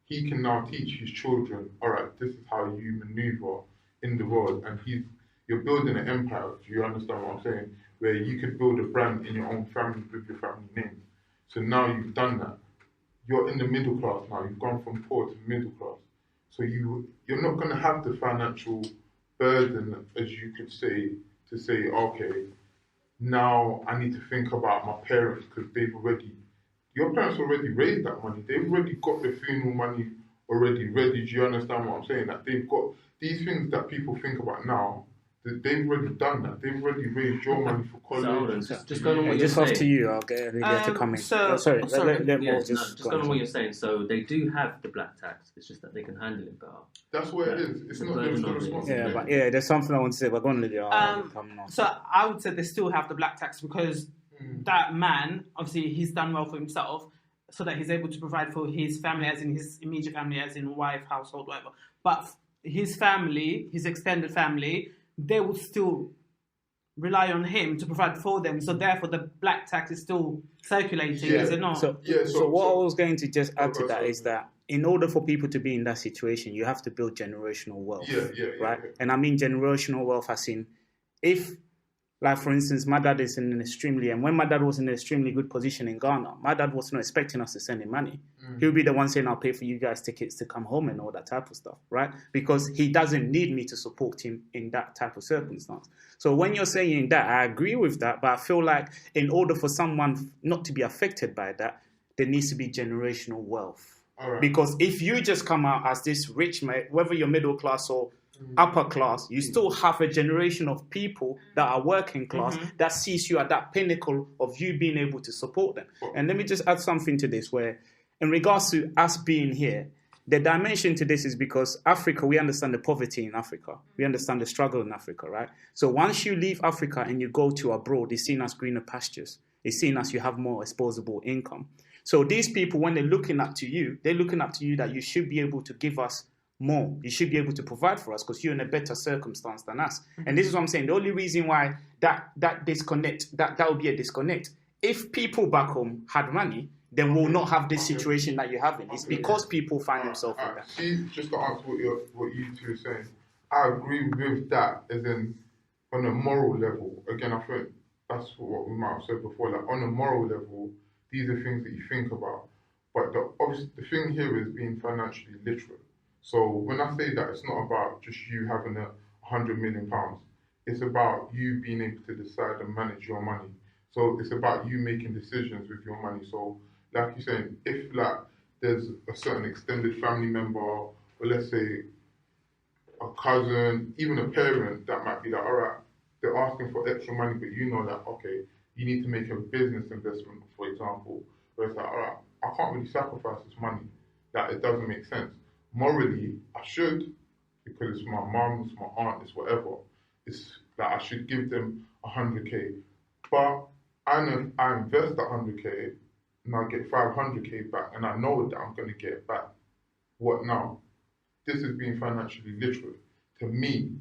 He can now teach his children, all right, this is how you maneuver in the world, and you're building an empire. Do you understand what I'm saying? Where you could build a brand in your own family with your family name. So now you've done that. You're in the middle class now. You've gone from poor to middle class. So you're not going to have the financial burden, as you could say, to say, okay, now I need to think about my parents, because your parents already raised that money. They've already got the funeral money already ready. Do you understand what I'm saying? That they've got these things that people think about now. That they've already done that. They've already raised your money for college. So just going on what you're just saying. off to you. I'll get Olivia to come in. Sorry. Let Yeah, Mo just go going on on. what you're saying. So they do have the black tax. It's just that they can handle it better. That's what it is. It's The not burden just the of it is- responsibility. There's something I want to say, but go on, Olivia. I'll come on. So I would say they still have the black tax, because that man, obviously, he's done well for himself, so that he's able to provide for his family, as in his immediate family, as in wife, household, whatever. But his family, his extended family, they would still rely on him to provide for them. So therefore, the black tax is still circulating, is it not? So what I was going to just add to that is that in order for people to be in that situation, you have to build generational wealth. Right? Yeah. And I mean generational wealth as in, if, like for instance, my dad is in and when my dad was in an extremely good position in Ghana, my dad was not expecting us to send him money. He'll be the one saying, I'll pay for you guys tickets to come home and all that type of stuff, right? Because he doesn't need me to support him in that type of circumstance. So when you're saying that, I agree with that, but I feel like in order for someone not to be affected by that, there needs to be generational wealth. Right. Because if you just come out as this rich man, whether you're middle class or upper class, you still have a generation of people that are working class that sees you at that pinnacle of you being able to support them. And let me just add something to this, where in regards to us being here, the dimension to this is because Africa, we understand the poverty in Africa. We understand the struggle in Africa, right? So once you leave Africa and you go to abroad, it's seen as greener pastures. It's seen as you have more disposable income. So these people, when they're looking up to you that you should be able to give us more. You should be able to provide for us because you're in a better circumstance than us. And this is what I'm saying. The only reason why that disconnect, that would be a disconnect. If people back home had money, then we'll not have this situation that you're having. It's because people find themselves in that. See, just to answer what you two are saying, I agree with that, as in on a moral level. Again, I think that's what we might have said before. Like on a moral level, these are things that you think about. But the thing here is being financially literate. So when I say that, it's not about just you having £100 million. It's about you being able to decide and manage your money. So it's about you making decisions with your money. So like you're saying, if like there's a certain extended family member, or let's say a cousin, even a parent that might be like, all right, they're asking for extra money, but you know that, okay, you need to make a business investment, for example, where it's like, all right, I can't really sacrifice this money. That it doesn't make sense. Morally, I should, because it's my mum, it's my aunt, it's whatever. It's like I should give them 100k. But I know if I invest 100k and I get 500k back, and I know that I'm going to get back. What now? This is being financially literate. To me,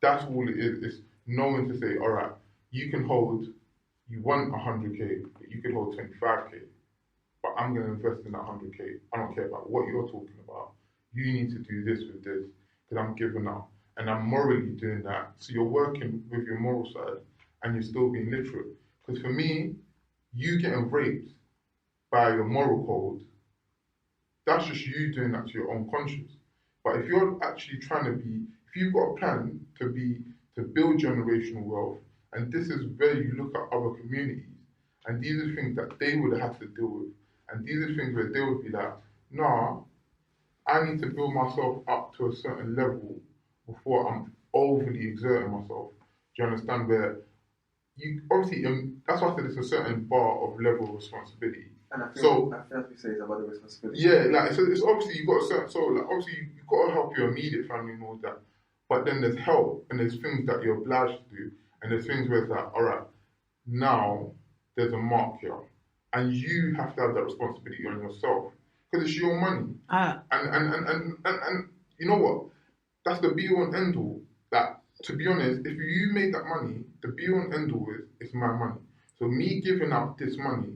that's all it is. It's knowing to say, all right, you want 100k, but you can hold 25k. But I'm going to invest in that 100k. I don't care about what you're talking about. You need to do this with this, because I'm giving up. And I'm morally doing that. So you're working with your moral side, and you're still being literate. Because for me, you getting raped by your moral code, that's just you doing that to your own conscience. But if you're actually trying to if you've got a plan to build generational wealth, and this is where you look at other communities, and these are things that they would have to deal with, and these are things where they would be like, nah, I need to build myself up to a certain level before I'm overly exerting myself. Do you understand? Where you obviously, that's why I said it's a certain bar of level of responsibility. And I think what you say is about the responsibility. Yeah, like so it's obviously you've got a certain, so like obviously you've got to help your immediate family and all that. But then there's help, and there's things that you're obliged to do, and there's things where it's like, all right, now there's a mark here, and you have to have that responsibility on yourself because it's your money. And you know what? That's the be all and end all. That, to be honest, if you made that money, the be all and end all is it's my money. So me giving up this money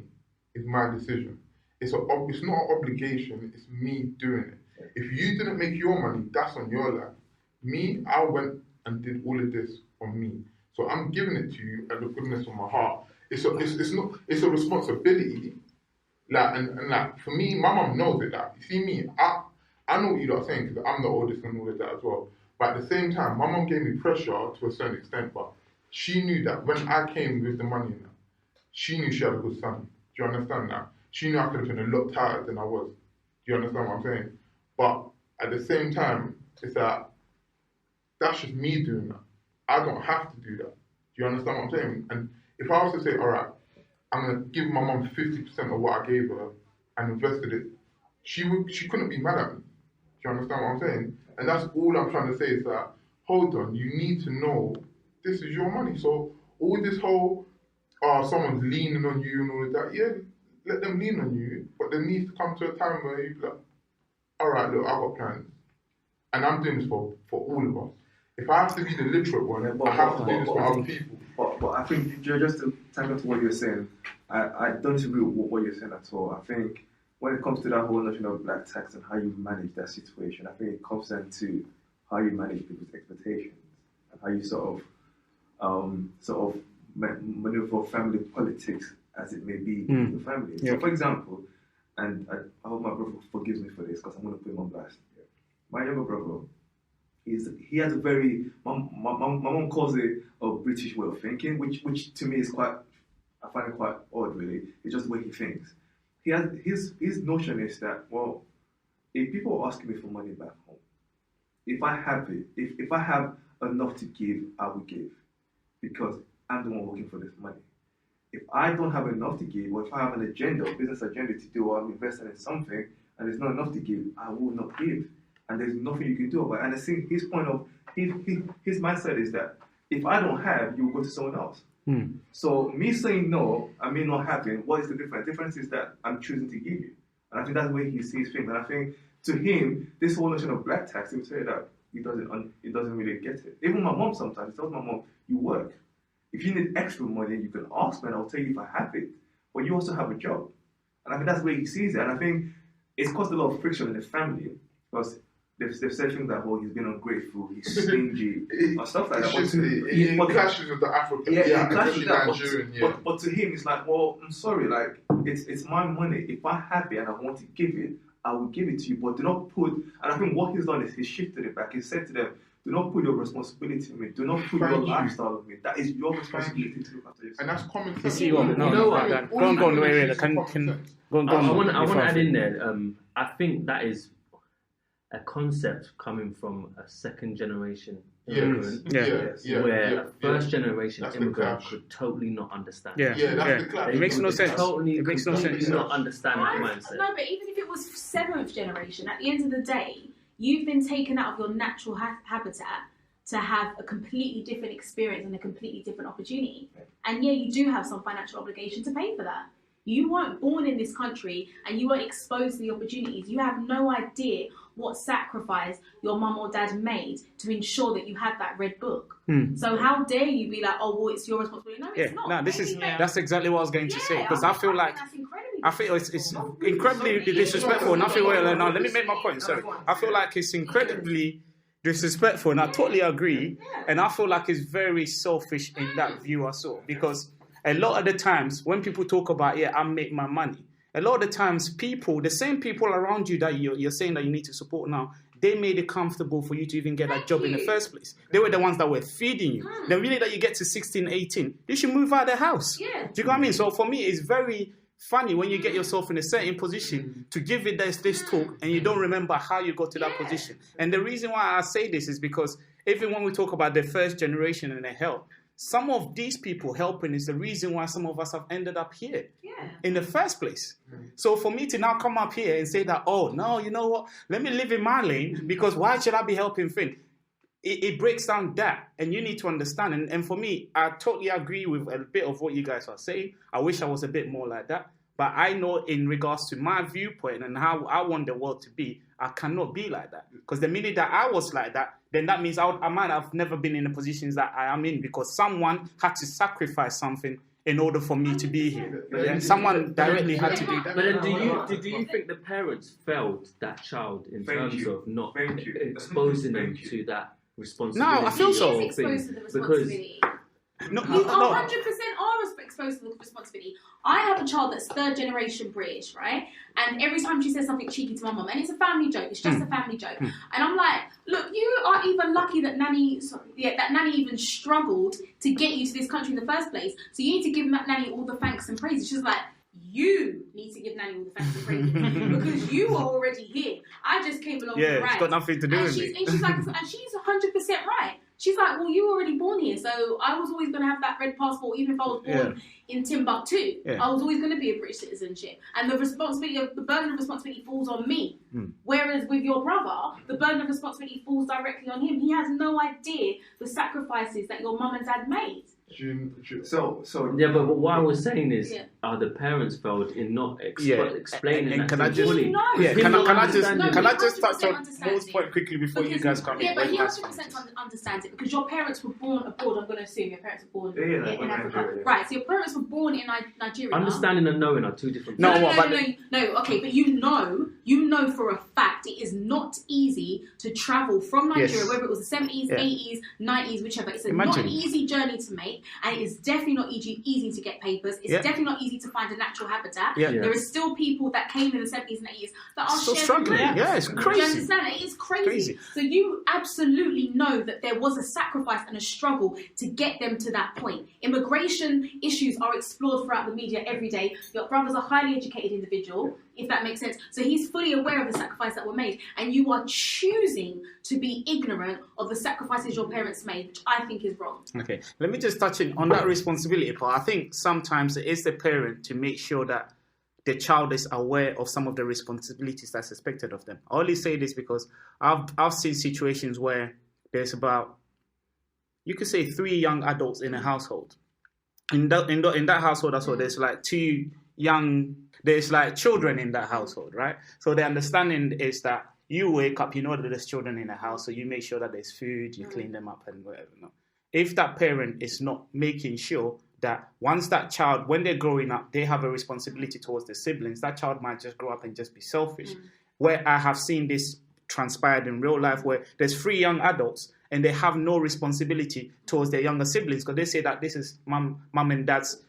is my decision. It's not an obligation. It's me doing it. If you didn't make your money, that's on your life. Me, I went and did all of this on me. So I'm giving it to you out of the goodness of my heart. It's a responsibility. Like and like for me, my mum knows it. Like you see me, I know what you're not saying because I'm the oldest and all of that as well. But at the same time, my mum gave me pressure to a certain extent. But she knew that when I came with the money in that, she knew she had a good son. Do you understand that? She knew I could have been a lot tighter than I was. Do you understand what I'm saying? But at the same time, it's that that's just me doing that. I don't have to do that. Do you understand what I'm saying? And if I was to say, all right, I'm going to give my mum 50% of what I gave her and invested it, she couldn't be mad at me. Do you understand what I'm saying? And that's all I'm trying to say is that, hold on, you need to know this is your money. So all this whole, someone's leaning on you and all of that, yeah, let them lean on you, but there needs to come to a time where you're like, all right, look, I've got plans. And I'm doing this for all of us. If I have to be the literate one, I have to do this for other people. But I think, just to tag on to what you're saying, I don't agree with what you're saying at all. I think when it comes to that whole notion of black tax and how you manage that situation, I think it comes down to how you manage people's expectations and how you sort of maneuver family politics as it may be in the family. Yeah. So, for example, and I hope my brother forgives me for this because I'm going to put him on blast. My younger brother, he has a very, my mom calls it a British way of thinking, which to me is quite, I find it quite odd really. It's just the way he thinks. He has his notion is that, well, if people are asking me for money back home, if I have it, if I have enough to give, I will give because I'm the one working for this money. If I don't have enough to give, or if I have an agenda, a business agenda to do, or I'm investing in something and there's not enough to give, I will not give. And there's nothing you can do about it. And I think his point of, his mindset is that if I don't have, you will go to someone else. So me saying no, and me not having, what is the difference? The difference is that I'm choosing to give you. And I think that's the way he sees things. And I think to him, this whole notion of black tax, he would say that he doesn't really get it. Even my mom sometimes tells my mom, you work. If you need extra money, you can ask me and I'll tell you if I have it. But you also have a job. And I think that's where he sees it. And I think it's caused a lot of friction in the family because they've said things like, well, he's been ungrateful, he's stingy, or stuff like that. It clashes with the African, it clashes with that. Nigerian, but to him, it's like, well, I'm sorry, like, it's my money. If I have it and I want to give it, I will give it to you. But do not put, and I think what he's done is he's shifted it back. He said to them, do not put your responsibility on me. Do not put your lifestyle on me. That is your responsibility to look after yourself. And that's common sense. You see what? You know what? Go on, wait. Can go on. I want to add in there. I think that is a concept coming from a second generation immigrant, where a first generation immigrant could totally not understand. That's the clash. It makes no sense. It makes no sense. Not understand that mindset. No, but even if it was seventh generation, at the end of the day, you've been taken out of your natural habitat to have a completely different experience and a completely different opportunity. And yeah, you do have some financial obligation to pay for that. You weren't born in this country and you weren't exposed to the opportunities. You have no idea what sacrifice your mum or dad made to ensure that you had that red book. So how dare you be like, oh, well, it's your responsibility. No, it's not. No, that's exactly what I was going to say. Because I feel it's incredibly disrespectful. And I feel, no, let me make my point. Sorry. I feel like it's incredibly disrespectful. And I totally agree. And I feel like it's very selfish in that view as well. Because a lot of the times when people talk about, I make my money, a lot of the times the same people around you that you're saying that you need to support now, they made it comfortable for you to even get that job in the first place. They were the ones that were feeding you. The minute that you get to 16, 18, you should move out of the house. Do you know what I mean? So for me, it's very funny when you get yourself in a certain position to give it this talk and you don't remember how you got to that position. And the reason why I say this is because even when we talk about the first generation and their help, some of these people helping is the reason why some of us have ended up here in the first place. So for me to now come up here and say that, oh, no, you know what? Let me live in my lane because why should I be helping Finn? It breaks down that. And you need to understand. And for me, I totally agree with a bit of what you guys are saying. I wish I was a bit more like that. But I know in regards to my viewpoint and how I want the world to be, I cannot be like that. Because the minute that I was like that, then that means I might have never been in the positions that I am in because someone had to sacrifice something in order for me to be here. And someone directly had to do that. But then do you think the parents failed that child in terms of not exposing them to that responsibility? No, I feel so. Exposed to the responsibility. No. 100% are exposed to the responsibility. I have a child that's third generation British, right? And every time she says something cheeky to my mum, and it's a family joke, it's just a family joke. And I'm like, look, you are even lucky that Nanny even struggled to get you to this country in the first place. So you need to give Nanny all the thanks and praises. She's like, you need to give Nanny all the thanks and praises because you are already here. I just came along the ride. It's got nothing to do with me. And she's like, and she's 100% right. She's like, well, you were already born here, so I was always going to have that red passport, even if I was born in Timbuktu. I was always going to be a British citizenship, and the burden of responsibility falls on me. Whereas with your brother, the burden of responsibility falls directly on him. He has no idea the sacrifices that your mum and dad made. But what I was saying is, the parents failed in not explaining that. Can I just touch on Mo's point quickly before you guys come in? Yeah, but he 100% understands it because your parents were born abroad. I'm going to assume your parents were born in Africa, right? So your parents were born in Nigeria. Understanding and knowing are two different things. No. Okay, but you know for a fact it is not easy to travel from Nigeria, whether it was the 70s, 80s, 90s, whichever. It's not an easy journey to make. And it is definitely not easy to get papers. It's definitely not easy to find a natural habitat. There are still people that came in the 70s and 80s that are still struggling. It's crazy. Do you understand? It is crazy. So you absolutely know that there was a sacrifice and a struggle to get them to that point. Immigration issues are explored throughout the media every day. Your brother's a highly educated individual, if that makes sense. So he's fully aware of the sacrifice that were made. And you are choosing to be ignorant of the sacrifices your parents made, which I think is wrong. Okay, let me just touch on that responsibility part. I think sometimes it is the parent to make sure that the child is aware of some of the responsibilities that's expected of them. I only say this because I've seen situations where there's about, you could say 3 young adults in a household. In that household as well, there's like there's like children in that household, right? So the understanding is that you wake up, you know that there's children in the house, so you make sure that there's food, you clean them up and whatever. No? If that parent is not making sure that once that child, when they're growing up, they have a responsibility towards their siblings. That child might just grow up and just be selfish. Where I have seen this transpired in real life, where there's 3 young adults and they have no responsibility towards their younger siblings because they say that this is mum and dad's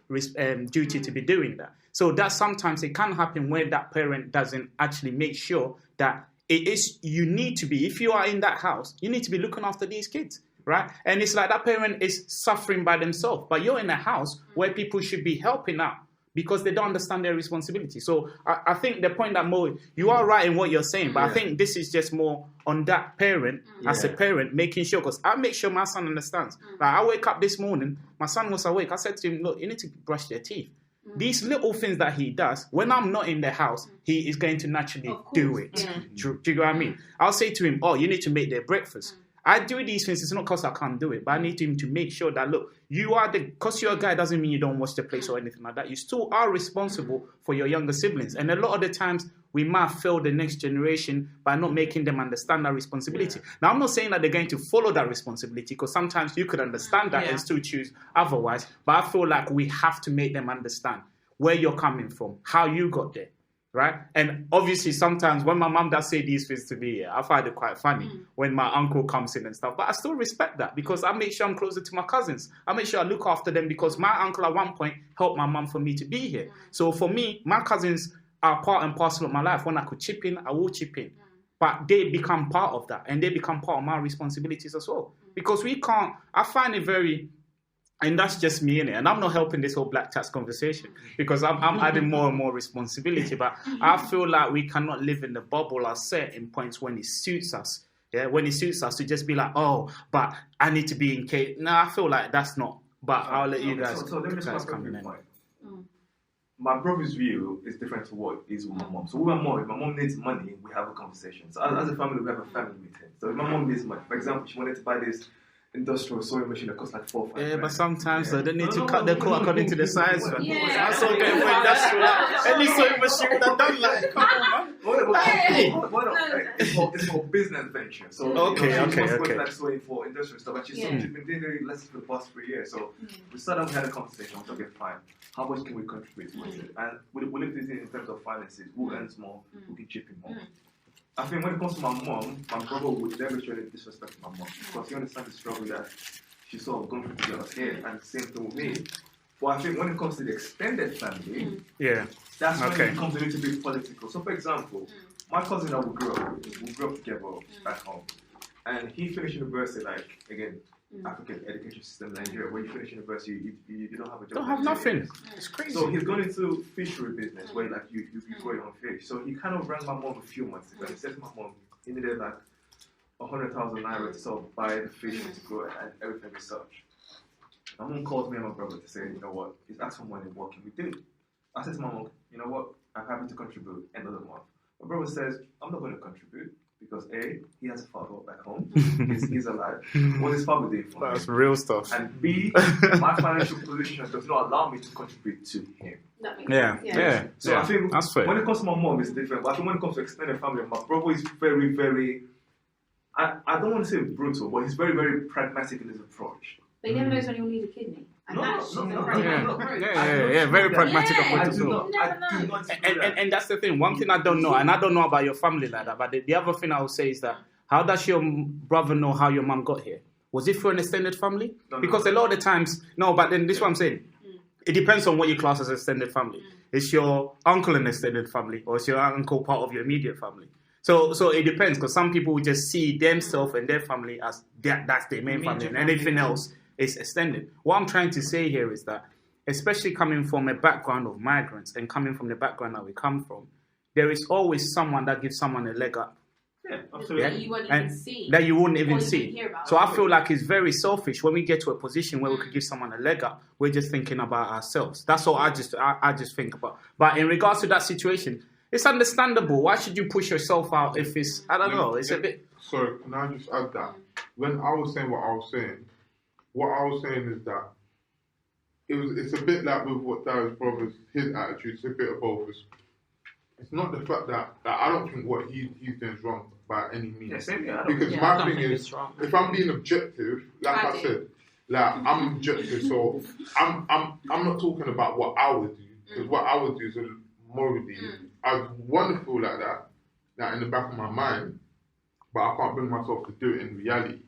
duty to be doing that. So that sometimes it can happen where that parent doesn't actually make sure that it is, you need to be, if you are in that house, you need to be looking after these kids, right? And it's like that parent is suffering by themselves, but you're in a house where people should be helping out because they don't understand their responsibility. So I think the point that Mo, you are right in what you're saying, but I think this is just more on that parent, as a parent, making sure, because I make sure my son understands. Like I wake up this morning, my son was awake, I said to him, look, you need to brush your teeth. These little things that he does, when I'm not in the house, he is going to naturally do it. Do you know what I mean? I'll say to him, oh, you need to make their breakfast. I do these things, it's not because I can't do it, but I need him to make sure that, look, because you're a guy doesn't mean you don't wash the plates or anything like that. You still are responsible for your younger siblings. And a lot of the times, we might fail the next generation by not making them understand that responsibility. Now, I'm not saying that they're going to follow that responsibility, because sometimes you could understand that and still choose otherwise. But I feel like we have to make them understand where you're coming from, how you got there. Right? And obviously, sometimes when my mum does say these things to me, I find it quite funny when my uncle comes in and stuff. But I still respect that because I make sure I'm closer to my cousins. I make sure I look after them because my uncle at one point helped my mum for me to be here. So for me, my cousins are part and parcel of my life. When I could chip in, I will chip in. But they become part of that and they become part of my responsibilities as well. Because we can't, I find it very... And that's just me in it. And I'm not helping this whole black tax conversation because I'm adding more and more responsibility. But I feel like we cannot live in the bubble at certain points when it suits us. Yeah, when it suits us to just be like, oh, but I need to be in case. No, I feel like that's not. But I'll let you guys, so let me just come in. My brother's view is different to what is with my mom. So with my mom, if my mom needs money, we have a conversation. So as a family, we have a family meeting. So if my mom needs money, for example, she wanted to buy this industrial sewing machine that costs like 4 or 5 grand. But sometimes they need to cut the coat according to the size. I saw getting for industrial. Any sewing machine would have done like, come on, man. It's for business venture. So okay. Like sewing for industrial stuff, and she's been doing lessons for the past 3 years. So we sat down, we had a conversation. I was like, okay, fine. How much can we contribute towards it? And we looked at it in terms of finances. Who earns more? Who can chip in more? I think when it comes to my mom, my brother would never show any disrespect to my mom because he understands the struggle that she's sort of gone through to get us here, and the same thing with me. But I think when it comes to the extended family, that's when it becomes a little bit political. So, for example, my cousin that we grew up together back home, and he finished university, like, again, African education system in Nigeria, where you finish university, you don't have a job. Don't have nothing. It's crazy. So he's gone into fishery business, where like you grow your own fish. So he kind of rang my mom a few months ago. He said to my mom, he needed like 100,000 naira to sort of buy the fish and to grow it and everything as such. My mom calls me and my brother to say, you know what, he's asked for money, what can we do? I said to my mom, you know what, I'm happy to contribute end of the month. My brother says, I'm not going to contribute. Because A, he has a father back home. He's alive. What is father doing for me? That's real stuff. And B, my financial position does not allow me to contribute to him. That makes sense. Yeah. So I think that's fair. When it comes to my mom, it's different. But I think when it comes to extended family, my brother is very, very... I don't want to say brutal, but he's very, very pragmatic in his approach. But he never knows when he'll need a kidney. Very pragmatic approach as well. And that's the thing. One thing I don't know, and I don't know about your family like that, but the other thing I would say is that how does your brother know how your mum got here? Was it through an extended family? Because a lot of the times, but then this is what I'm saying. It depends on what you class as extended family. Is your uncle an extended family, or is your uncle part of your immediate family? So it depends, because some people will just see themselves and their family as that's their main family, and anything else is extended. What I'm trying to say here is that, especially coming from a background of migrants and coming from the background that we come from, there is always someone that gives someone a leg up. Yeah, absolutely. That you won't even see. That you wouldn't even see. So I feel like it's very selfish when we get to a position where we could give someone a leg up. We're just thinking about ourselves. That's all I just think about. But in regards to that situation, it's understandable. Why should you push yourself out if it's, I don't know, it's a bit... Sorry, can I just add that? When I was saying what I was saying is that it's a bit like with what Daryl's brother's, his attitude, it's a bit of both. It's not the fact that I don't think what he's doing is wrong by any means. Yeah, same here. Because my thing is, if I'm being objective, like I said, Like, I'm objective, so I'm not talking about what I would do, because what I would do is morally, I'd want to feel like that in the back of my mind, but I can't bring myself to do it in reality.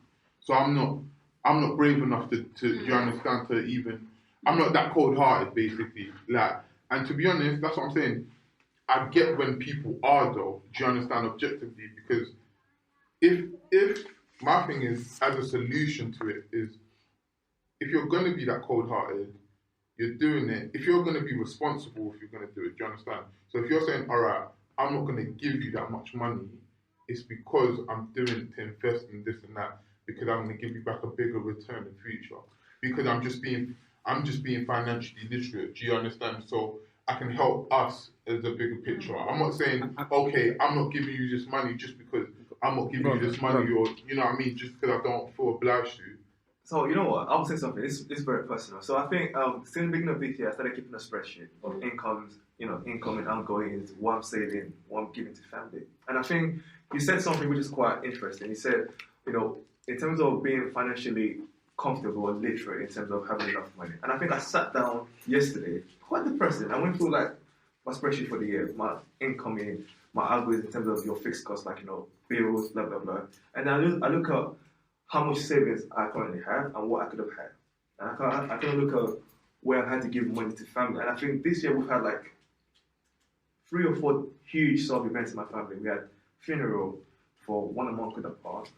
So I'm not brave enough to do you understand, to even, I'm not that cold-hearted, basically. Like, and to be honest, that's what I'm saying. I get when people are, though, do you understand, objectively, because if my thing is, as a solution to it, is if you're going to be that cold-hearted, you're doing it. If you're going to be responsible, if you're going to do it, do you understand? So if you're saying, all right, I'm not going to give you that much money, it's because I'm doing it to invest in this and that, because I'm going to give you back a bigger return in future. Because I'm just being financially literate. Do you understand? So I can help us as a bigger picture. I'm not saying, okay, I'm not giving you this money just because I'm not giving you this money, or you know what I mean, just because I don't feel obliged to. So you know what? I'll say something. It's very personal. So I think since the beginning of this year, I started keeping a spreadsheet of incomes, income and outgoings, what I'm saving, what I'm giving to family. And I think you said something which is quite interesting. You said, in terms of being financially comfortable or literate, in terms of having enough money. And I think I sat down yesterday, quite depressing. I went through like my spreadsheet for the year, my incoming, my outgoings in terms of your fixed costs, like bills, blah blah blah. And I look at how much savings I currently have and what I could have had. And I can look at where I've had to give money to family. And I think this year we've had like 3 or 4 huge sort of events in my family. We had funeral for one of my uncle that passed.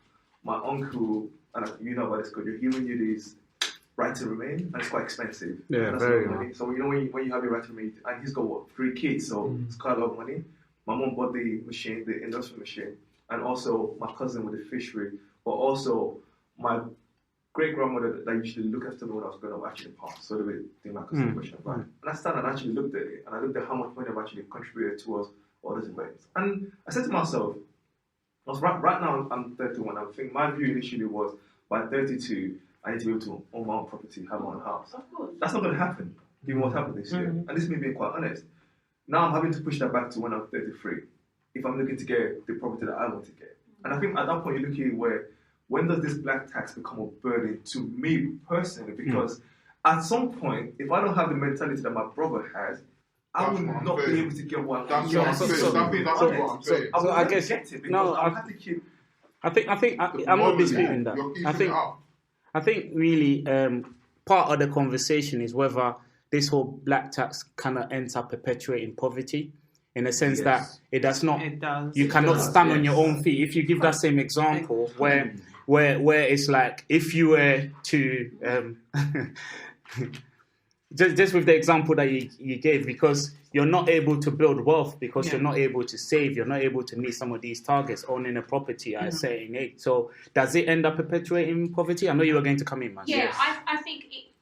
My uncle, and you know about this, because he renewed his right to remain, and it's quite expensive. Yeah, very money. So when you have your right to remain, and he's got 3 kids, so it's quite a lot of money. My mom bought the machine, the industrial machine, and also my cousin with the fishery, but also my great-grandmother that used to look after me when I was growing up actually passed. So they were doing my consideration. And I started and actually looked at it, and I looked at how much money I've actually contributed towards all those events. And I said to myself, right now I'm 31. I think my view initially was by 32, I need to be able to own my own property, have my own house. Of course. That's not going to happen, given what happened this year. And this is me being quite honest. Now I'm having to push that back to when I'm 33, if I'm looking to get the property that I want to get. And I think at that point you're looking where, when does this black tax become a burden to me personally? Because at some point, if I don't have the mentality that my brother has, I will not be able to get what I'm saying. That's what I'm saying. So I guess no. I'm not disputing that. I think really part of the conversation is whether this whole black tax kind of ends up perpetuating poverty, in a sense that it does not. It does. You cannot stand on your own feet. If you give that same example where it's like, if you were to just with the example that you gave, because you're not able to build wealth, because you're not able to save, you're not able to meet some of these targets, owning a property at a certain age. So does it end up perpetuating poverty? I know you were going to come in, man. Yeah, yes.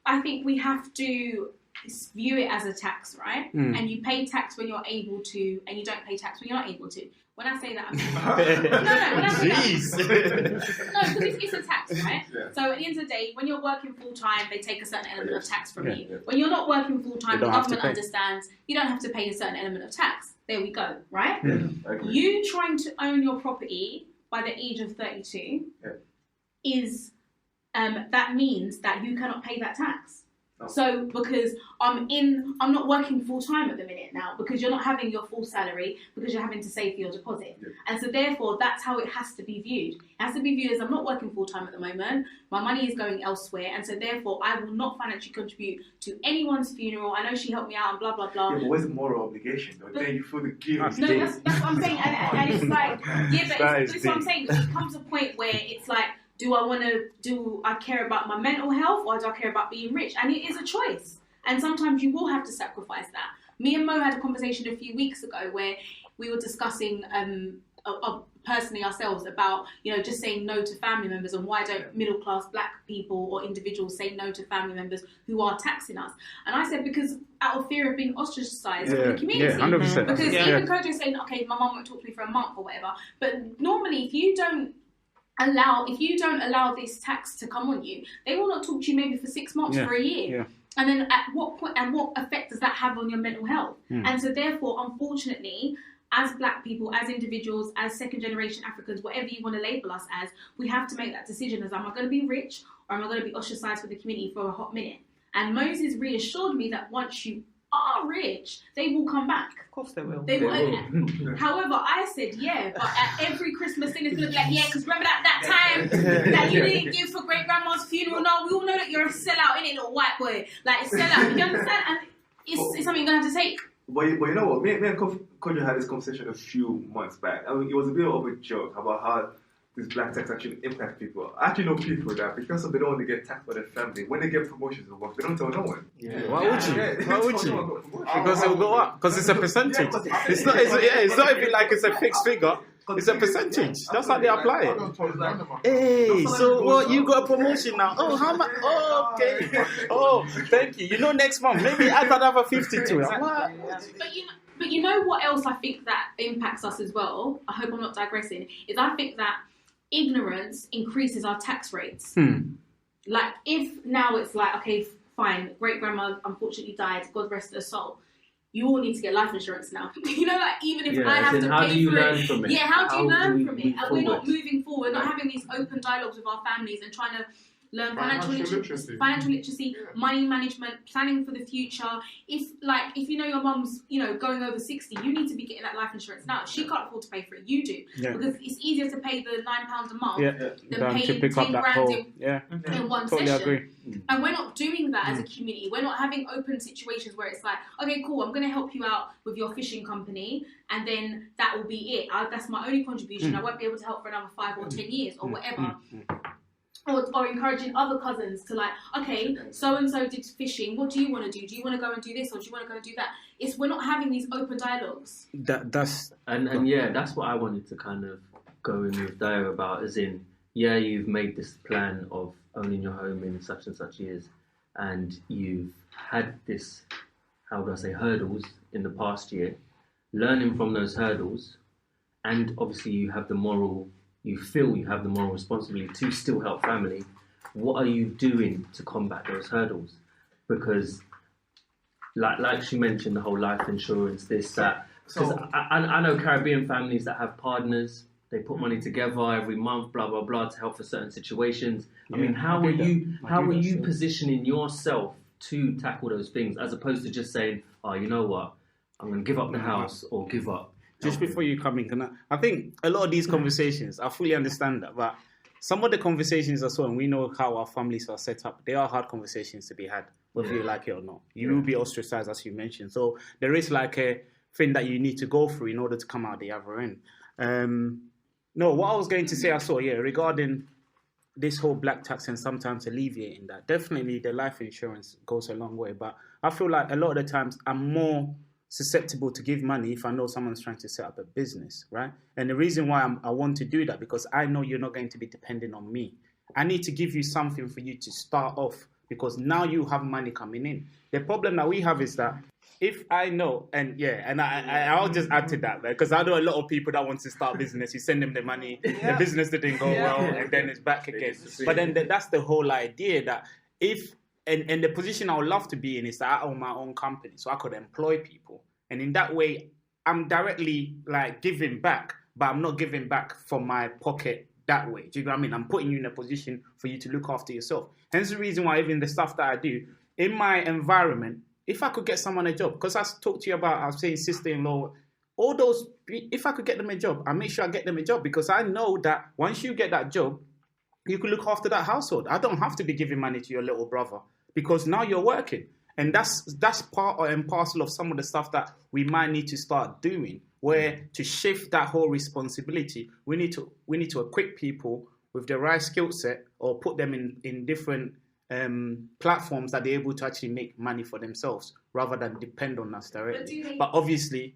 I think we have to view it as a tax, right? And you pay tax when you're able to, and you don't pay tax when you're not able to. When I say that, I mean... No, because it's a tax, right? Yeah. So at the end of the day, when you're working full-time, they take a certain element of tax from you. Yeah. When you're not working full-time, the government understands you don't have to pay a certain element of tax. There we go, right? Yeah, you trying to own your property by the age of 32 is... that means that you cannot pay that tax. So because I'm not working full time at the minute now, because you're not having your full salary, because you're having to save for your deposit. Yeah. And so therefore that's how it has to be viewed. It has to be viewed as I'm not working full time at the moment, my money is going elsewhere, and so therefore I will not financially contribute to anyone's funeral. I know she helped me out and blah blah blah. Yeah, but where's the moral obligation though? Then you feel the guilt. No, that's what I'm saying. And it's like, yeah, but that's what I'm saying. It comes a point where it's like, do I care about my mental health, or do I care about being rich? And it is a choice. And sometimes you will have to sacrifice that. Me and Mo had a conversation a few weeks ago where we were discussing personally ourselves about, just saying no to family members, and why don't middle-class black people or individuals say no to family members who are taxing us. And I said, because out of fear of being ostracized from the community. Yeah, 100%. Because even Kojo is saying, okay, my mum won't talk to me for a month or whatever. But normally, if you don't allow this tax to come on you, they will not talk to you maybe for 6 months, for a year. Yeah. And then at what point and what effect does that have on your mental health? And so therefore, unfortunately, as black people, as individuals, as second generation Africans, whatever you want to label us as, we have to make that decision as, am I going to be rich or am I going to be ostracized from the community for a hot minute? And Moses reassured me that once you are rich, they will come back. Of course they will. They will. However, I said, yeah, but at every Christmas thing, it's going to be like, yeah, because remember that time that you didn't give for great grandma's funeral? No, we all know that you're a sellout, innit, little white boy? Like, a sellout, you understand? And it's something you're going to have to take. But you know what? Me and Kojo had this conversation a few months back. I mean, it was a bit of a joke about how this black tax actually impact people. I actually know people that because they don't want to get taxed by their family, when they get promotions or work, they don't tell no one. Yeah. Why would you? Why would you? Because it will go up. Because it's a percentage. It's not even like it's a fixed figure. It's a percentage. That's how they apply it. Hey, so what? You got a promotion now? Oh, how much? Oh, okay. Oh, thank you. You know, next month maybe I can have a 52. But you know what else I think that impacts us as well? I hope I'm not digressing. Is I think that ignorance increases our tax rates. Like if now it's like, okay, fine, great grandma unfortunately died, God rest her soul. You all need to get life insurance now. You know, like even if I have to pay for it. From it? Yeah, how do you learn from it? And forward? we're not moving forward, not having these open dialogues with our families and trying to learn financial literacy, money management, planning for the future. If you know your mum's, going over 60, you need to be getting that life insurance now. If she can't afford to pay for it, you do. Yeah. Because it's easier to pay the £9 a month than paying 10 grand in one session. Agree. And we're not doing that as a community. We're not having open situations where it's like, okay, cool, I'm going to help you out with your fishing company, and then that will be it. That's my only contribution. I won't be able to help for another 5 or 10 years or whatever. Or encouraging other cousins to like, okay, so-and-so did fishing, what do you want to do? Do you want to go and do this or do you want to go and do that? We're not having these open dialogues. That's what I wanted to kind of go in with Daya about, as in, you've made this plan of owning your home in such and such years, and you've had this, how would I say, hurdles in the past year, learning from those hurdles, and obviously you feel you have the moral responsibility to still help family. What are you doing to combat those hurdles? Because, like she mentioned, the whole life insurance, this, that. Because I know Caribbean families that have partners. They put money together every month, blah blah blah, to help for certain situations. I mean, how are you positioning yourself to tackle those things, as opposed to just saying, "Oh, you know what? I'm going to give up the house or give up." Just before you come in, I think a lot of these conversations, I fully understand that, but some of the conversations as well, and we know how our families are set up, they are hard conversations to be had, whether you like it or not. You will be ostracized, as you mentioned. So there is like a thing that you need to go through in order to come out the other end. No, what I was going to say, regarding this whole black tax and sometimes alleviating that, definitely the life insurance goes a long way. But I feel like a lot of the times I'm more susceptible to give money if I know someone's trying to set up a business, right? And the reason why I want to do that, because I know you're not going to be dependent on me. I need to give you something for you to start off, because now you have money coming in. The problem that we have is that if I know, I'll just add to that, because I know a lot of people that want to start business, you send them the money, the business didn't go well, and then it's back again. But then that's the whole idea, that if, and the position I would love to be in is that I own my own company, so I could employ people. And in that way, I'm directly like giving back, but I'm not giving back from my pocket that way. Do you know what I mean? I'm putting you in a position for you to look after yourself. Hence the reason why even the stuff that I do, in my environment, if I could get someone a job, because I talked to you about, I was saying sister-in-law, all those, if I could get them a job, I make sure I get them a job, because I know that once you get that job, you can look after that household. I don't have to be giving money to your little brother, because now you're working. And that's part and parcel of some of the stuff that we might need to start doing, where to shift that whole responsibility, we need to equip people with the right skill set, or put them in different platforms that they're able to actually make money for themselves, rather than depend on us directly. But obviously,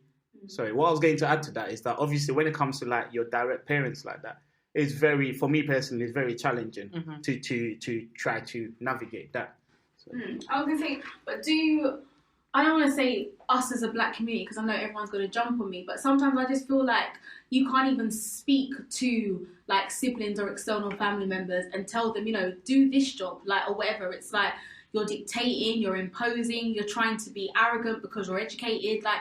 what I was going to add to that is that obviously when it comes to like your direct parents like that, it's very, for me personally, it's very challenging to try to navigate that. So. I was going to say, but I don't want to say us as a black community, because I know everyone's going to jump on me, but sometimes I just feel like you can't even speak to like siblings or external family members and tell them, do this job, like, or whatever. It's like you're dictating, you're imposing, you're trying to be arrogant because you're educated. Like,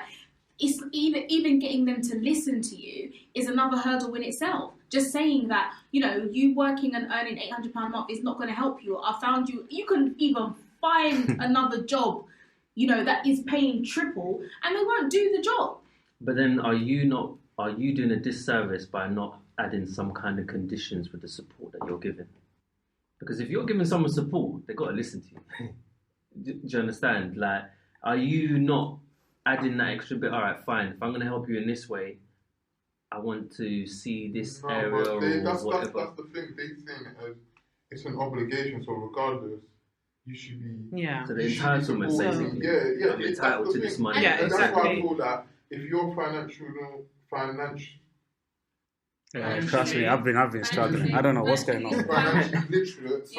it's even getting them to listen to you is another hurdle in itself. Just saying that, you working and earning £800 a month is not going to help you. I found you can even find another job, that is paying triple, and they won't do the job. But then are you doing a disservice by not adding some kind of conditions with the support that you're giving? Because if you're giving someone support, they've got to listen to you. Do you understand? Like, are you not adding that extra bit? All right, fine. If I'm going to help you in this way, I want to see this area or whatever. That's the thing. They think it's an obligation. So regardless, you should be. Yeah. So the entitlement, basically. Yeah. You're entitled to this money. Yeah, And exactly. that's why I feel that if you're financial. Yeah, trust me, I've been struggling. I don't know what's going on. Financially literate,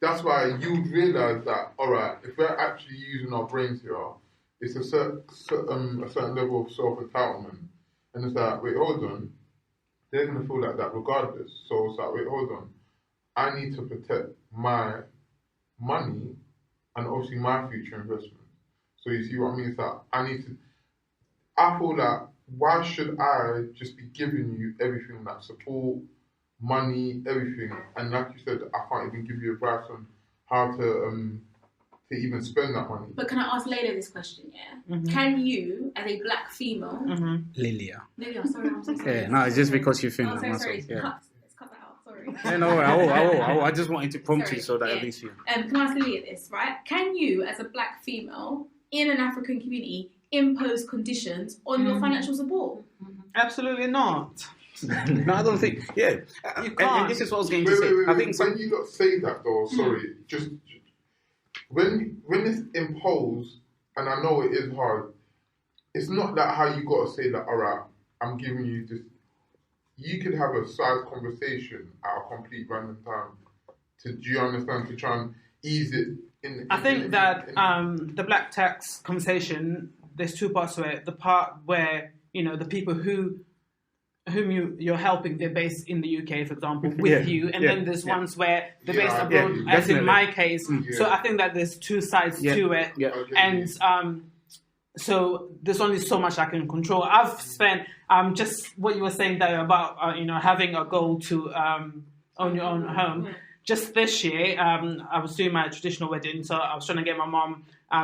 that's why you'd realise that, alright, if we're actually using our brains here, it's a certain level of self-entitlement. And it's like, wait, hold on. They're going to feel like that regardless. So it's like, wait, hold on. I need to protect my money and obviously my future investment. So you see what I mean? It's like, I feel like, why should I just be giving you everything, like support, money, everything, and like you said, I can't even give you advice on how to even spend that money. But can I ask Layla this question? Yeah, Mm-hmm. Can you, as a black female, Lilia. sorry, I'm so sorry. Yeah, no, it's just because you think I'm that so myself. sorry. Yeah. Let's cut that out. Sorry. Yeah, no, I will. I just wanted to prompt you so that at least you. Can I ask Lilia this, right? Can you, as a black female in an African community, impose conditions on your financial support? Absolutely not. No, I don't think. Yeah, You can't. and this is what I was going to say. I think when you lot say that though, sorry, just when it's imposed, and I know it is hard, it's not that how you got to say that. All right, I'm giving you this. You could have a side conversation at a complete random time. Do you understand? To try and ease it. I think that the black tax conversation, there's two parts to it. The part where, the people whom you're helping, they're based in the UK, for example, with you. And then there's ones where they're based abroad, as in my case. So I think that there's two sides to it. Yeah. And so there's only so much I can control. I've spent, just what you were saying there about, having a goal to own your own home. Just this year, I was doing my traditional wedding, so I was trying to get my mom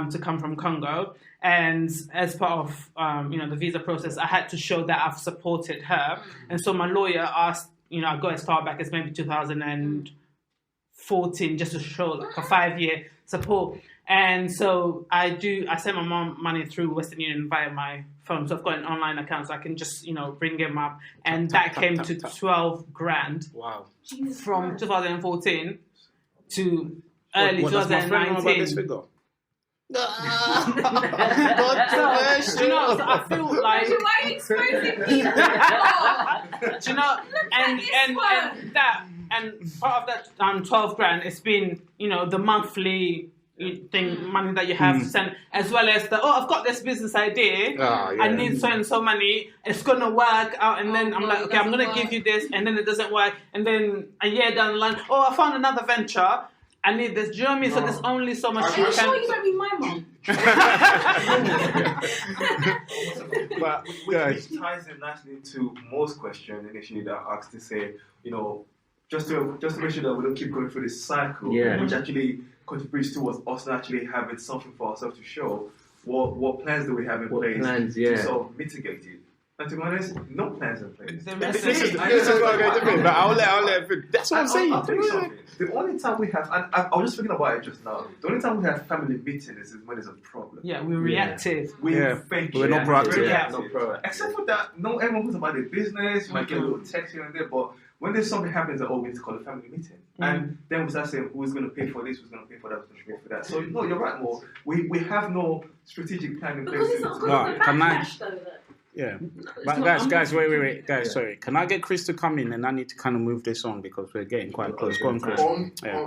to come from Congo. And as part of, the visa process, I had to show that I've supported her. And so my lawyer asked, I go as far back as maybe 2014, just to show like a 5-year support. And so I send my mom money through Western Union via my phone. So I've got an online account, so I can just, bring him up. And that came to 12 grand. Wow. From 2014 to early What does my friend know about this 2019. figure? So, I feel like, Why are you exposing people? and part of that 12 grand, it's been, the monthly thing, money that you have to send, as well as I've got this business idea, I need so and so money, it's gonna work out, and then I'm like, okay, I'm gonna give you this, and then it doesn't work, and then a year down the line, I found another venture, I need this. Do you know what I mean? So there's only so much Are you sure you don't mean my mum? But Which ties in nicely to most question initially that I asked to say, just to make sure that we don't keep going through this cycle, which actually contributes towards us actually having something for ourselves to show. What plans do we have in place to sort of mitigate it? And to be honest, no plans in place. this is what I'm going to do. But I'll let that's what I'm saying. I'll tell you something. The only time we have, and I was just thinking about it just now, the only time we have family meetings is when there's a problem. Yeah, we're reactive. We're not proactive. Not proactive. Except for that, no everyone talks about their business, you might get a little text here and there, but when there's something happens, we need to call a family meeting. And then we start saying, who's going to pay for this, who's going to pay for that, who's going to pay for that. So, no, you're right, Mo. We have no strategic plan in place. Because it's not No, because of the can I- backlash, though. Yeah. But guys, wait. Guys, sorry. Can I get Chris to come in, and I need to kind of move this on because we're getting quite close. Go on, Chris. Only thing I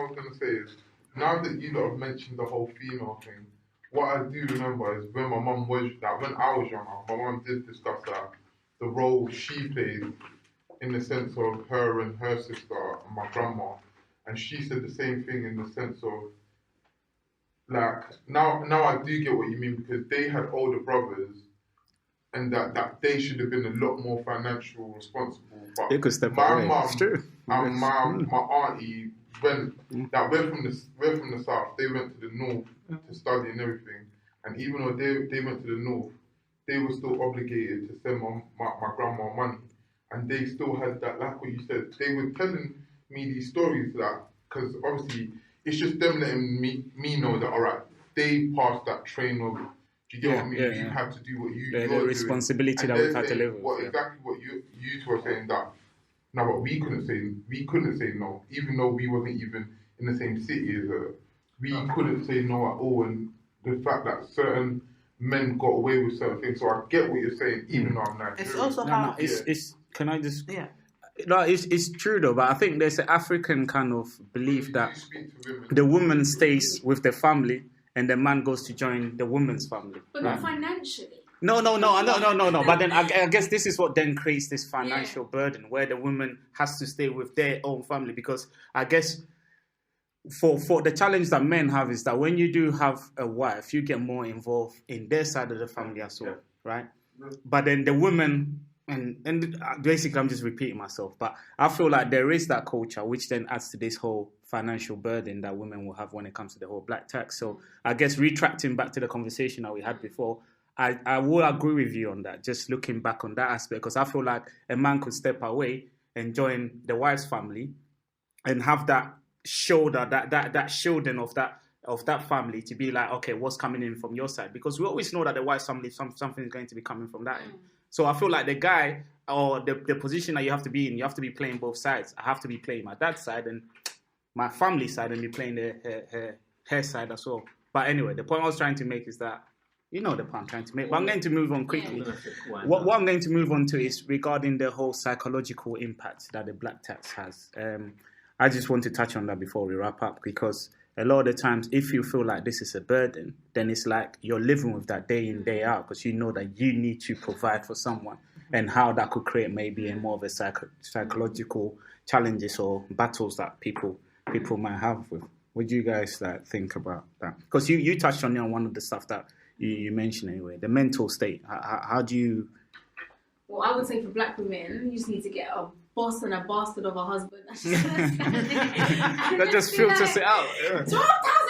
was going to say is, now that you lot have mentioned the whole female thing, what I do remember is when my mum was, that when I was younger, my mum did discuss that, the role she played in the sense of her and her sister and my grandma. And she said the same thing in the sense of like now I do get what you mean, because they had older brothers, and that they should have been a lot more financial responsible. But They could step my away. mum It's true. and my auntie went from the south. They went to the north to study and everything. And even though they went to the north, they were still obligated to send my grandma money. And they still had that, like what you said, they were telling me these stories, like, because obviously it's just them letting me know that, all right, they passed that train of, do you get what I mean? You have to do what you're the responsibility that we've had to live with. Exactly what you two were saying, that, no, but we couldn't say no, even though we wasn't even in the same city as her. We couldn't say no at all, and the fact that certain men got away with certain things. So I get what you're saying, even though I'm Nigerian. It's also how it's can I just yeah. No, it's true though, but I think there's an African kind of belief that You speak to women. the woman stays with the family and the man goes to join the woman's family. But not financially. No. But then I guess this is what then creates this financial burden where the woman has to stay with their own family, because I guess for the challenge that men have is that when you do have a wife, you get more involved in their side of the family as well, right? But then the women, and basically I'm just repeating myself, but I feel like there is that culture which then adds to this whole financial burden that women will have when it comes to the whole black tax. So I guess retracting back to the conversation that we had before, I will agree with you on that, just looking back on that aspect, because I feel like a man could step away and join the wife's family and have that shoulder, that shielding of that family to be like, okay, what's coming in from your side? Because we always know that the wife's family, something is going to be coming from that end. So I feel like the guy or the position that you have to be in, you have to be playing both sides. I have to be playing my dad's side and my family side, and be playing her side as well. But anyway, the point I was trying to make is that, you know the point I'm trying to make. But I'm going to move on quickly. What I'm going to move on to is regarding the whole psychological impact that the black tax has. I just want to touch on that before we wrap up, because a lot of the times, if you feel like this is a burden, then it's like you're living with that day in, day out, because you know that you need to provide for someone, and how that could create maybe a more of a psychological challenges or battles that people might have with. What do you guys think about that? Because you touched on one of the stuff that you mentioned anyway, the mental state. How do you... Well, I would say for black women, you just need to get a boss and a bastard of a husband. That just filters it out. 12,000,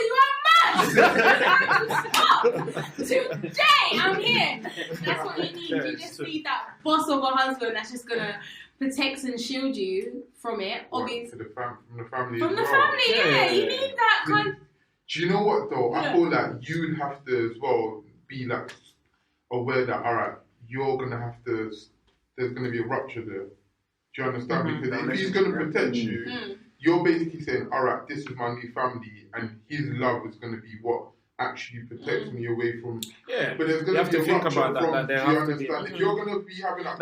you are mad! Stop! Today, I'm here. That's what you need. You just need that boss of a husband that's just going to protect and shield you from it. Obviously. From the family. From as the well. family, yeah. You need that kind of... Do you know what though? I feel like you'd have to as well be like aware that, all right, you're gonna have to. There's gonna be a rupture there. Do you understand? Because if he's gonna protect you, you're basically saying, all right, this is my new family, and his love is gonna be what actually protects me away from. Yeah, but there's gonna you have be to a think rupture about that. do you understand? If you're gonna be having that,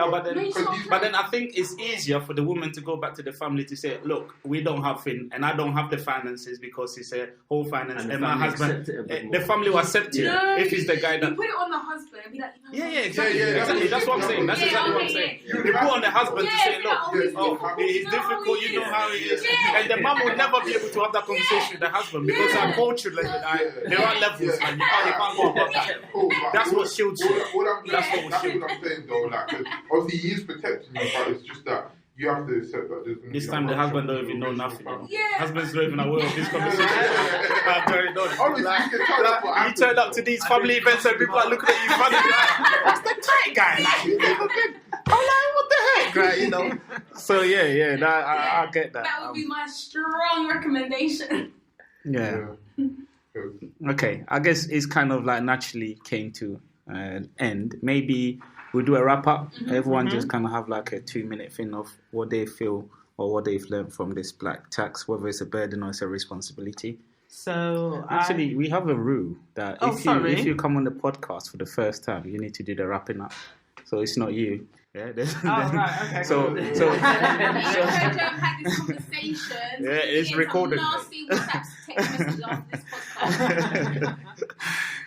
but then I think it's easier for the woman to go back to the family to say, look, we don't have and I don't have the finances because it's a whole finance, and my husband, the family will accept it if he's the guy that. You put it on the husband and be like, exactly. That's what I'm saying. That's exactly what I'm saying. You put on the husband to say, look, it's difficult. You know how it is, and the mum will never be able to have that conversation with the husband because our culture, there are levels, and you can't go above that. That's what shields you. That's what I'm saying though. Like, 'cause obviously he's protecting you, but it's just that you have to accept that there's going to be. This time the husband don't even know nothing. Husband's not even aware of this conversation. You turn up to these family events and people are looking at you funny. What's the tight guy? I'm like, what the heck, right? You know. So I get that. That would be my strong recommendation. Yeah. Okay, I guess it's kind of like naturally came to an end. Maybe we'll do a wrap up. Everyone just kind of have like a 2-minute thing of what they feel or what they've learned from this black tax, whether it's a burden or it's a responsibility. So actually, we have a rule that if you come on the podcast for the first time, you need to do the wrapping up. So it's not you. Yeah, right, okay. So had this conversation. Yeah, it's recorded. Nasty WhatsApp text message after this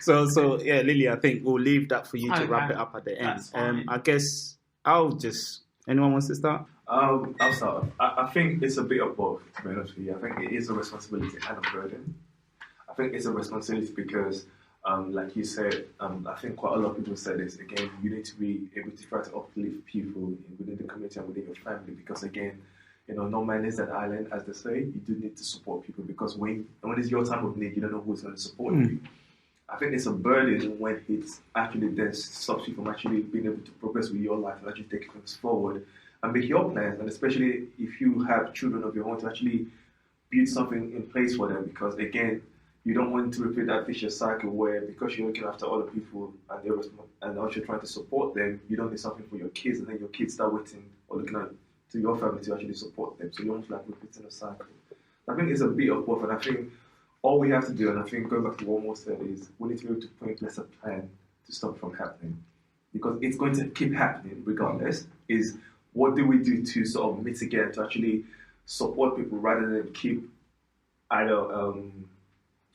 podcast. So Lily, I think we'll leave that for you to wrap it up at the end. I guess anyone wants to start? I'll start. I think it's a bit of both, to be honest with you. I think it is a responsibility and a burden. I think it's a responsibility because, like you said, I think quite a lot of people say this. Again, you need to be able to try to uplift people within the community and within your family because, again, no man is an island, as they say. You do need to support people because when it's your time of need, you don't know who's going to support you. I think it's a burden when it actually then stops you from actually being able to progress with your life and actually take things forward and make your plans. And especially if you have children of your own, to actually build something in place for them. Because again, you don't want to repeat that vicious cycle where because you're looking after other people and also trying to support them, you don't do something for your kids, and then your kids start waiting or looking at to your family to actually support them. So you're almost like repeating a cycle. I think it's a bit of both, and I think all we have to do, and I think going back to what Mo said, is we need to be able to put in place a plan to stop it from happening. Because it's going to keep happening regardless, is what do we do to sort of mitigate, to actually support people rather than keep either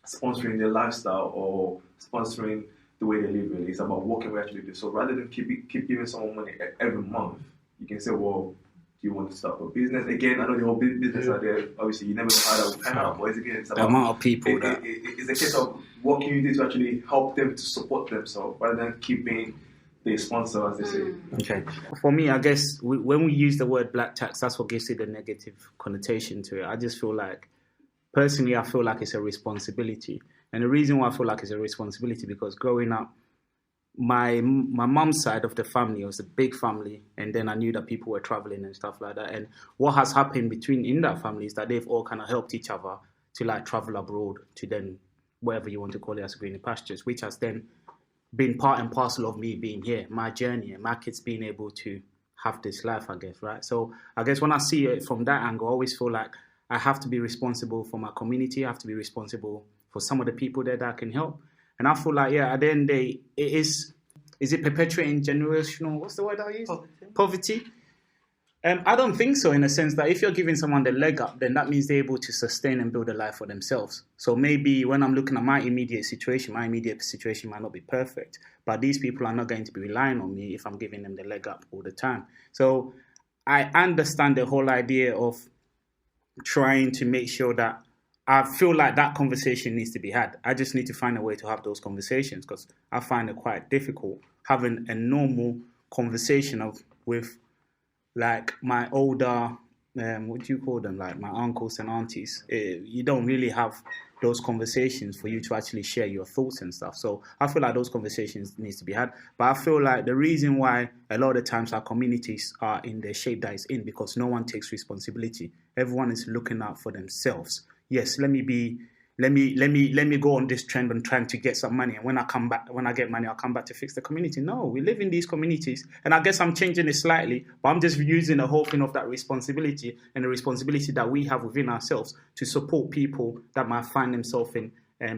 sponsoring their lifestyle or sponsoring the way they live really. It's about what can we actually do. So rather than keep giving someone money every month, you can say, well, do you want to start a business? Again, I know the whole business out there, obviously you never know how that will pan out, but it's about the amount of people it's a case of what can you do to actually help them to support themselves rather than keeping the sponsor, as they say. Okay. For me, I guess when we use the word black tax, that's what gives it a negative connotation to it. I just feel like, personally, I feel like it's a responsibility. And the reason why I feel like it's a responsibility because growing up, my mum's side of the family was a big family, and then I knew that people were traveling and stuff like that. And what has happened in that family is that they've all kind of helped each other to like travel abroad to then whatever you want to call it as greener pastures, which has then been part and parcel of me being here, my journey, and my kids being able to have this life, I guess, right? So I guess when I see it from that angle, I always feel like I have to be responsible for my community. I have to be responsible for some of the people there that I can help. And I feel like, at the end of the day, is it perpetuating generational, what's the word I use? Poverty? I don't think so, in a sense that if you're giving someone the leg up, then that means they're able to sustain and build a life for themselves. So maybe when I'm looking at my immediate situation might not be perfect, but these people are not going to be relying on me if I'm giving them the leg up all the time. So I understand the whole idea of trying to make sure that I feel like that conversation needs to be had. I just need to find a way to have those conversations because I find it quite difficult having a normal conversation with like my older, what do you call them? Like my uncles and aunties. You don't really have those conversations for you to actually share your thoughts and stuff. So I feel like those conversations needs to be had. But I feel like the reason why a lot of times our communities are in the shape that it's in because no one takes responsibility. Everyone is looking out for themselves. Yes, let me go on this trend and trying to get some money. And when I get money, I'll come back to fix the community. No, we live in these communities. And I guess I'm changing it slightly, but I'm just using the whole thing of that responsibility and the responsibility that we have within ourselves to support people that might find themselves in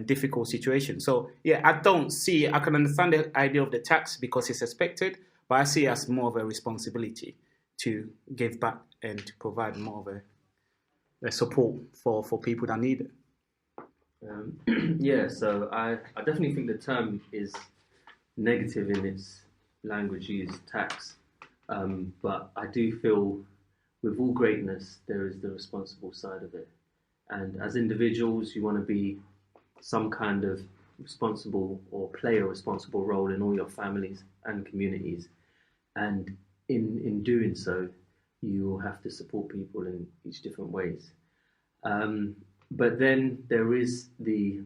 difficult situations. So, I don't see, I can understand the idea of the tax because it's expected, but I see it as more of a responsibility to give back and to provide more of a support for people that need it. So I definitely think the term is negative in its language use, tax. But I do feel with all greatness, there is the responsible side of it. And as individuals, you want to be some kind of responsible or play a responsible role in all your families and communities. And in doing so, you will have to support people in each different ways. But then there is the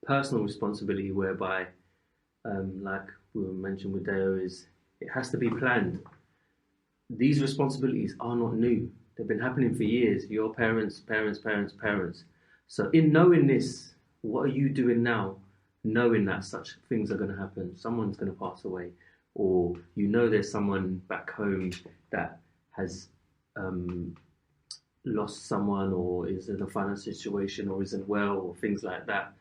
personal responsibility whereby, like we mentioned with Deo, is it has to be planned. These responsibilities are not new. They've been happening for years. Your parents. So in knowing this, what are you doing now, knowing that such things are going to happen? Someone's going to pass away, or there's someone back home that has lost someone or is in a financial situation or isn't well or things like that.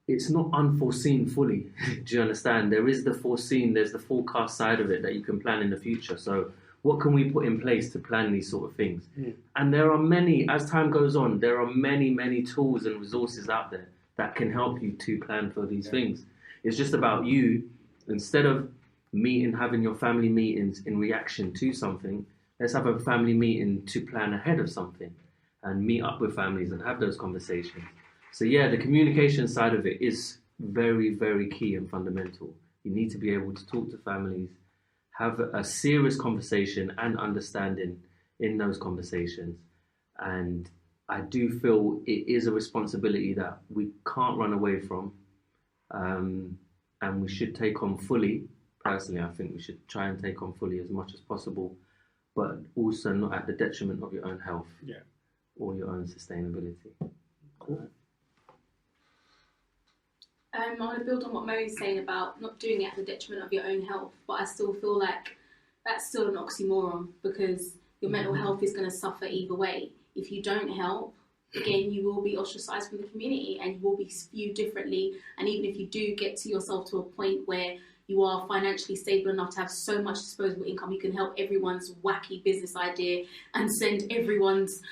It's not unforeseen fully. Do you understand? There is the foreseen, there's the forecast side of it that you can plan in the future. So what can we put in place to plan these sort of things? And there are many, as time goes on, there are many, many tools and resources out there that can help you to plan for these things. It's just about you, instead of having your family meetings in reaction to something, let's have a family meeting to plan ahead of something and meet up with families and have those conversations. So yeah, the communication side of it is very, very key and fundamental. You need to be able to talk to families, have a serious conversation and understanding in those conversations. And I do feel it is a responsibility that we can't run away from, and we should take on fully. Personally, I think we should try and take on fully as much as possible, but also not at the detriment of your own health or your own sustainability. Cool. I want to build on what Mo's saying about not doing it at the detriment of your own health, but I still feel like that's still an oxymoron, because your mental health is going to suffer either way. If you don't help, again, you will be ostracised from the community and you will be viewed differently. And even if you do get to yourself to a point where you are financially stable enough to have so much disposable income, you can help everyone's wacky business idea and send everyone's,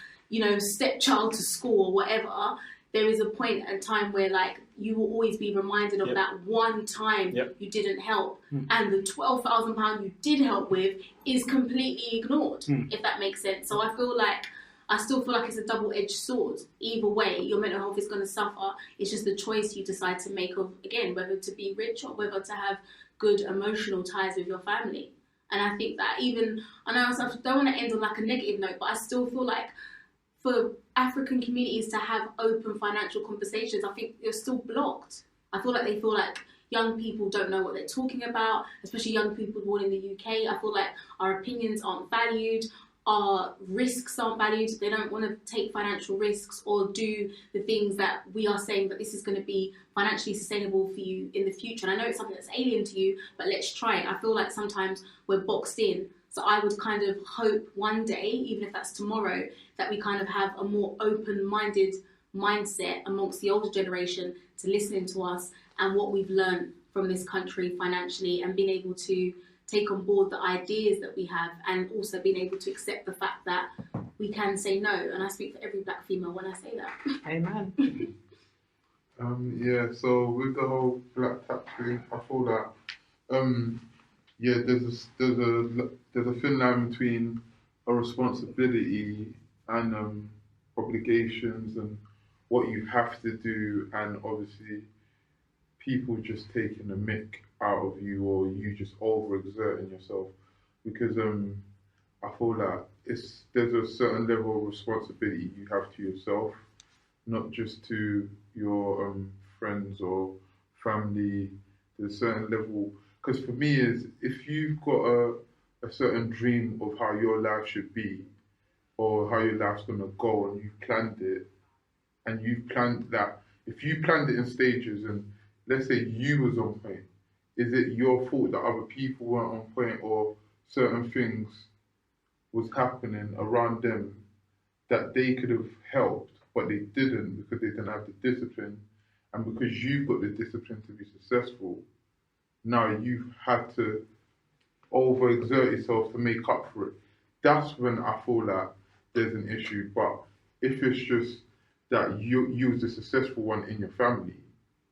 stepchild to school or whatever. There is a point and time where, like, you will always be reminded of that one time you didn't help, and the £12,000 you did help with is completely ignored, if that makes sense. So I still feel like it's a double-edged sword. Either way, your mental health is going to suffer. It's just the choice you decide to make of, again, whether to be rich or whether to have good emotional ties with your family. And I think that I don't want to end on like a negative note, but I still feel like for African communities to have open financial conversations, I think they're still blocked. I feel like they feel like young people don't know what they're talking about, especially young people born in the UK. I feel like our opinions aren't valued, our risks aren't valued. They don't want to take financial risks or do the things that we are saying that this is going to be financially sustainable for you in the future. And I know it's something that's alien to you, but let's try it. I feel like sometimes we're boxed in. So I would kind of hope one day, even if that's tomorrow, that we kind of have a more open-minded mindset amongst the older generation to listening to us and what we've learned from this country financially, and being able to take on board the ideas that we have, and also being able to accept the fact that we can say no. And I speak for every black female when I say that. Amen. So with the whole black tax thing, I feel that there's a thin line between a responsibility and obligations and what you have to do, and obviously people just taking a mick out of you, or you just overexerting yourself, because I feel that there's a certain level of responsibility you have to yourself, not just to your friends or family. There's a certain level, because for me is, if you've got a certain dream of how your life should be or how your life's gonna go, and you've planned it, and you've planned that, if you planned it in stages, and let's say you was on point, is it your fault that other people weren't on point, or certain things was happening around them that they could have helped, but they didn't because they didn't have the discipline? And because you've got the discipline to be successful, now you've had to overexert yourself to make up for it. That's when I feel like there's an issue. But if it's just that you was the successful one in your family,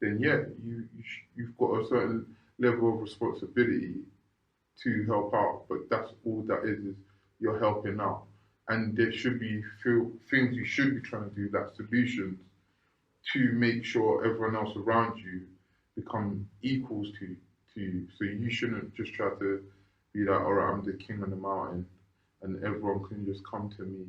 then you've got a certain level of responsibility to help out. But that's all that is you're helping out. And there should be few things you should be trying to do, like solutions, to make sure everyone else around you become equals to you. So you shouldn't just try to be like, all right, I'm the king of the mountain, and everyone can just come to me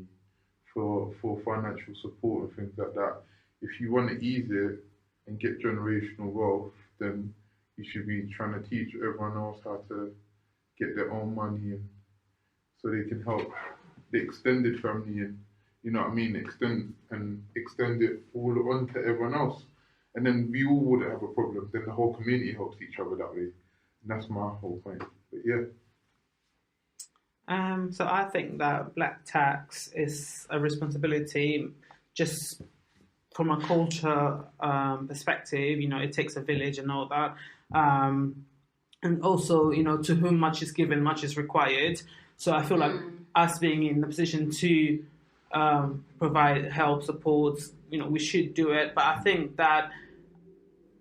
for financial support and things like that. If you want to ease it and get generational wealth, then you should be trying to teach everyone else how to get their own money, and so they can help the extended family, and you know what I mean, extend it all on to everyone else. And then we all wouldn't have a problem. Then the whole community helps each other that way. And that's my whole point. But yeah. So I think that black tax is a responsibility just from a culture perspective. It takes a village and all that. And also, to whom much is given, much is required. So I feel like us being in the position to provide help, support, we should do it. But I think that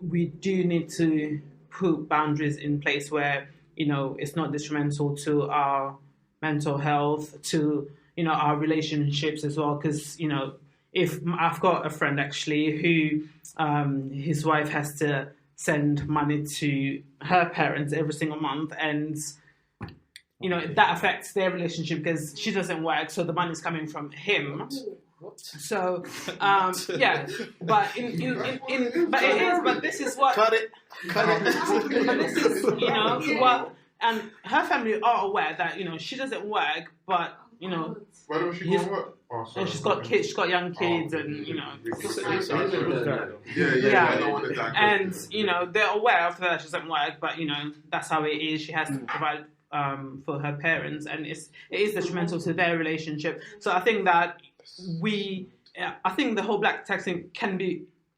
we do need to put boundaries in place where, it's not detrimental to our mental health, to, our relationships as well. Because, if I've got a friend actually who his wife has to send money to her parents every single month, and that affects their relationship because she doesn't work, so the money's coming from him. So yeah, but but this is what Cut it. but this is what, and her family are aware that she doesn't work, but Why don't she go to work? Oh, sorry. she's got kids, she's got young kids, and I know what the dad and is. they're aware of that she doesn't work, but that's how it is. She has to provide for her parents, and it is detrimental to their relationship. So I think that I think the whole black tax thing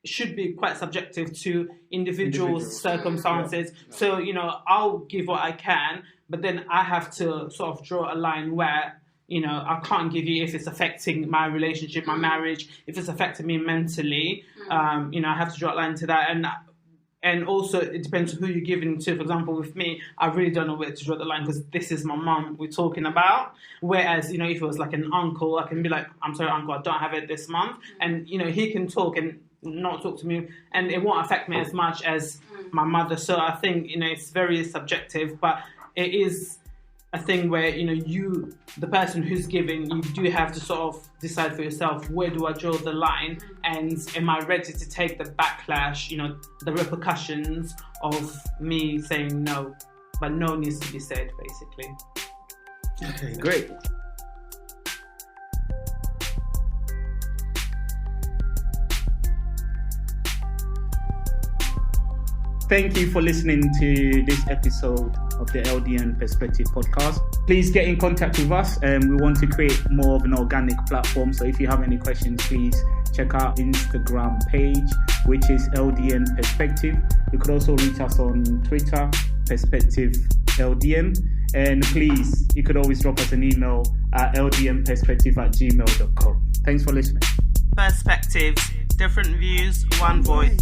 should be quite subjective to individuals' circumstances. Yeah. So I'll give what I can, but then I have to sort of draw a line where I can't give you if it's affecting my relationship, my marriage, if it's affecting me mentally. I have to draw a line to that, and also it depends who you're giving to. For example, with me, I really don't know where to draw the line because this is my mum we're talking about. Whereas, if it was like an uncle, I can be like, I'm sorry, uncle, I don't have it this month. And, he can talk and not talk to me, and it won't affect me as much as my mother. So I think, it's very subjective, but it is a thing where, the person who's giving, you do have to sort of decide for yourself, where do I draw the line, and am I ready to take the backlash, the repercussions of me saying no, but no needs to be said, basically. Okay, great. Thank you for listening to this episode of the LDN Perspective podcast. Please get in contact with us. We want to create more of an organic platform. So if you have any questions, please check our Instagram page, which is LDN Perspective. You could also reach us on Twitter, Perspective LDN. And please, you could always drop us an email at ldnperspective@gmail.com. Thanks for listening. Perspectives, different views, one voice.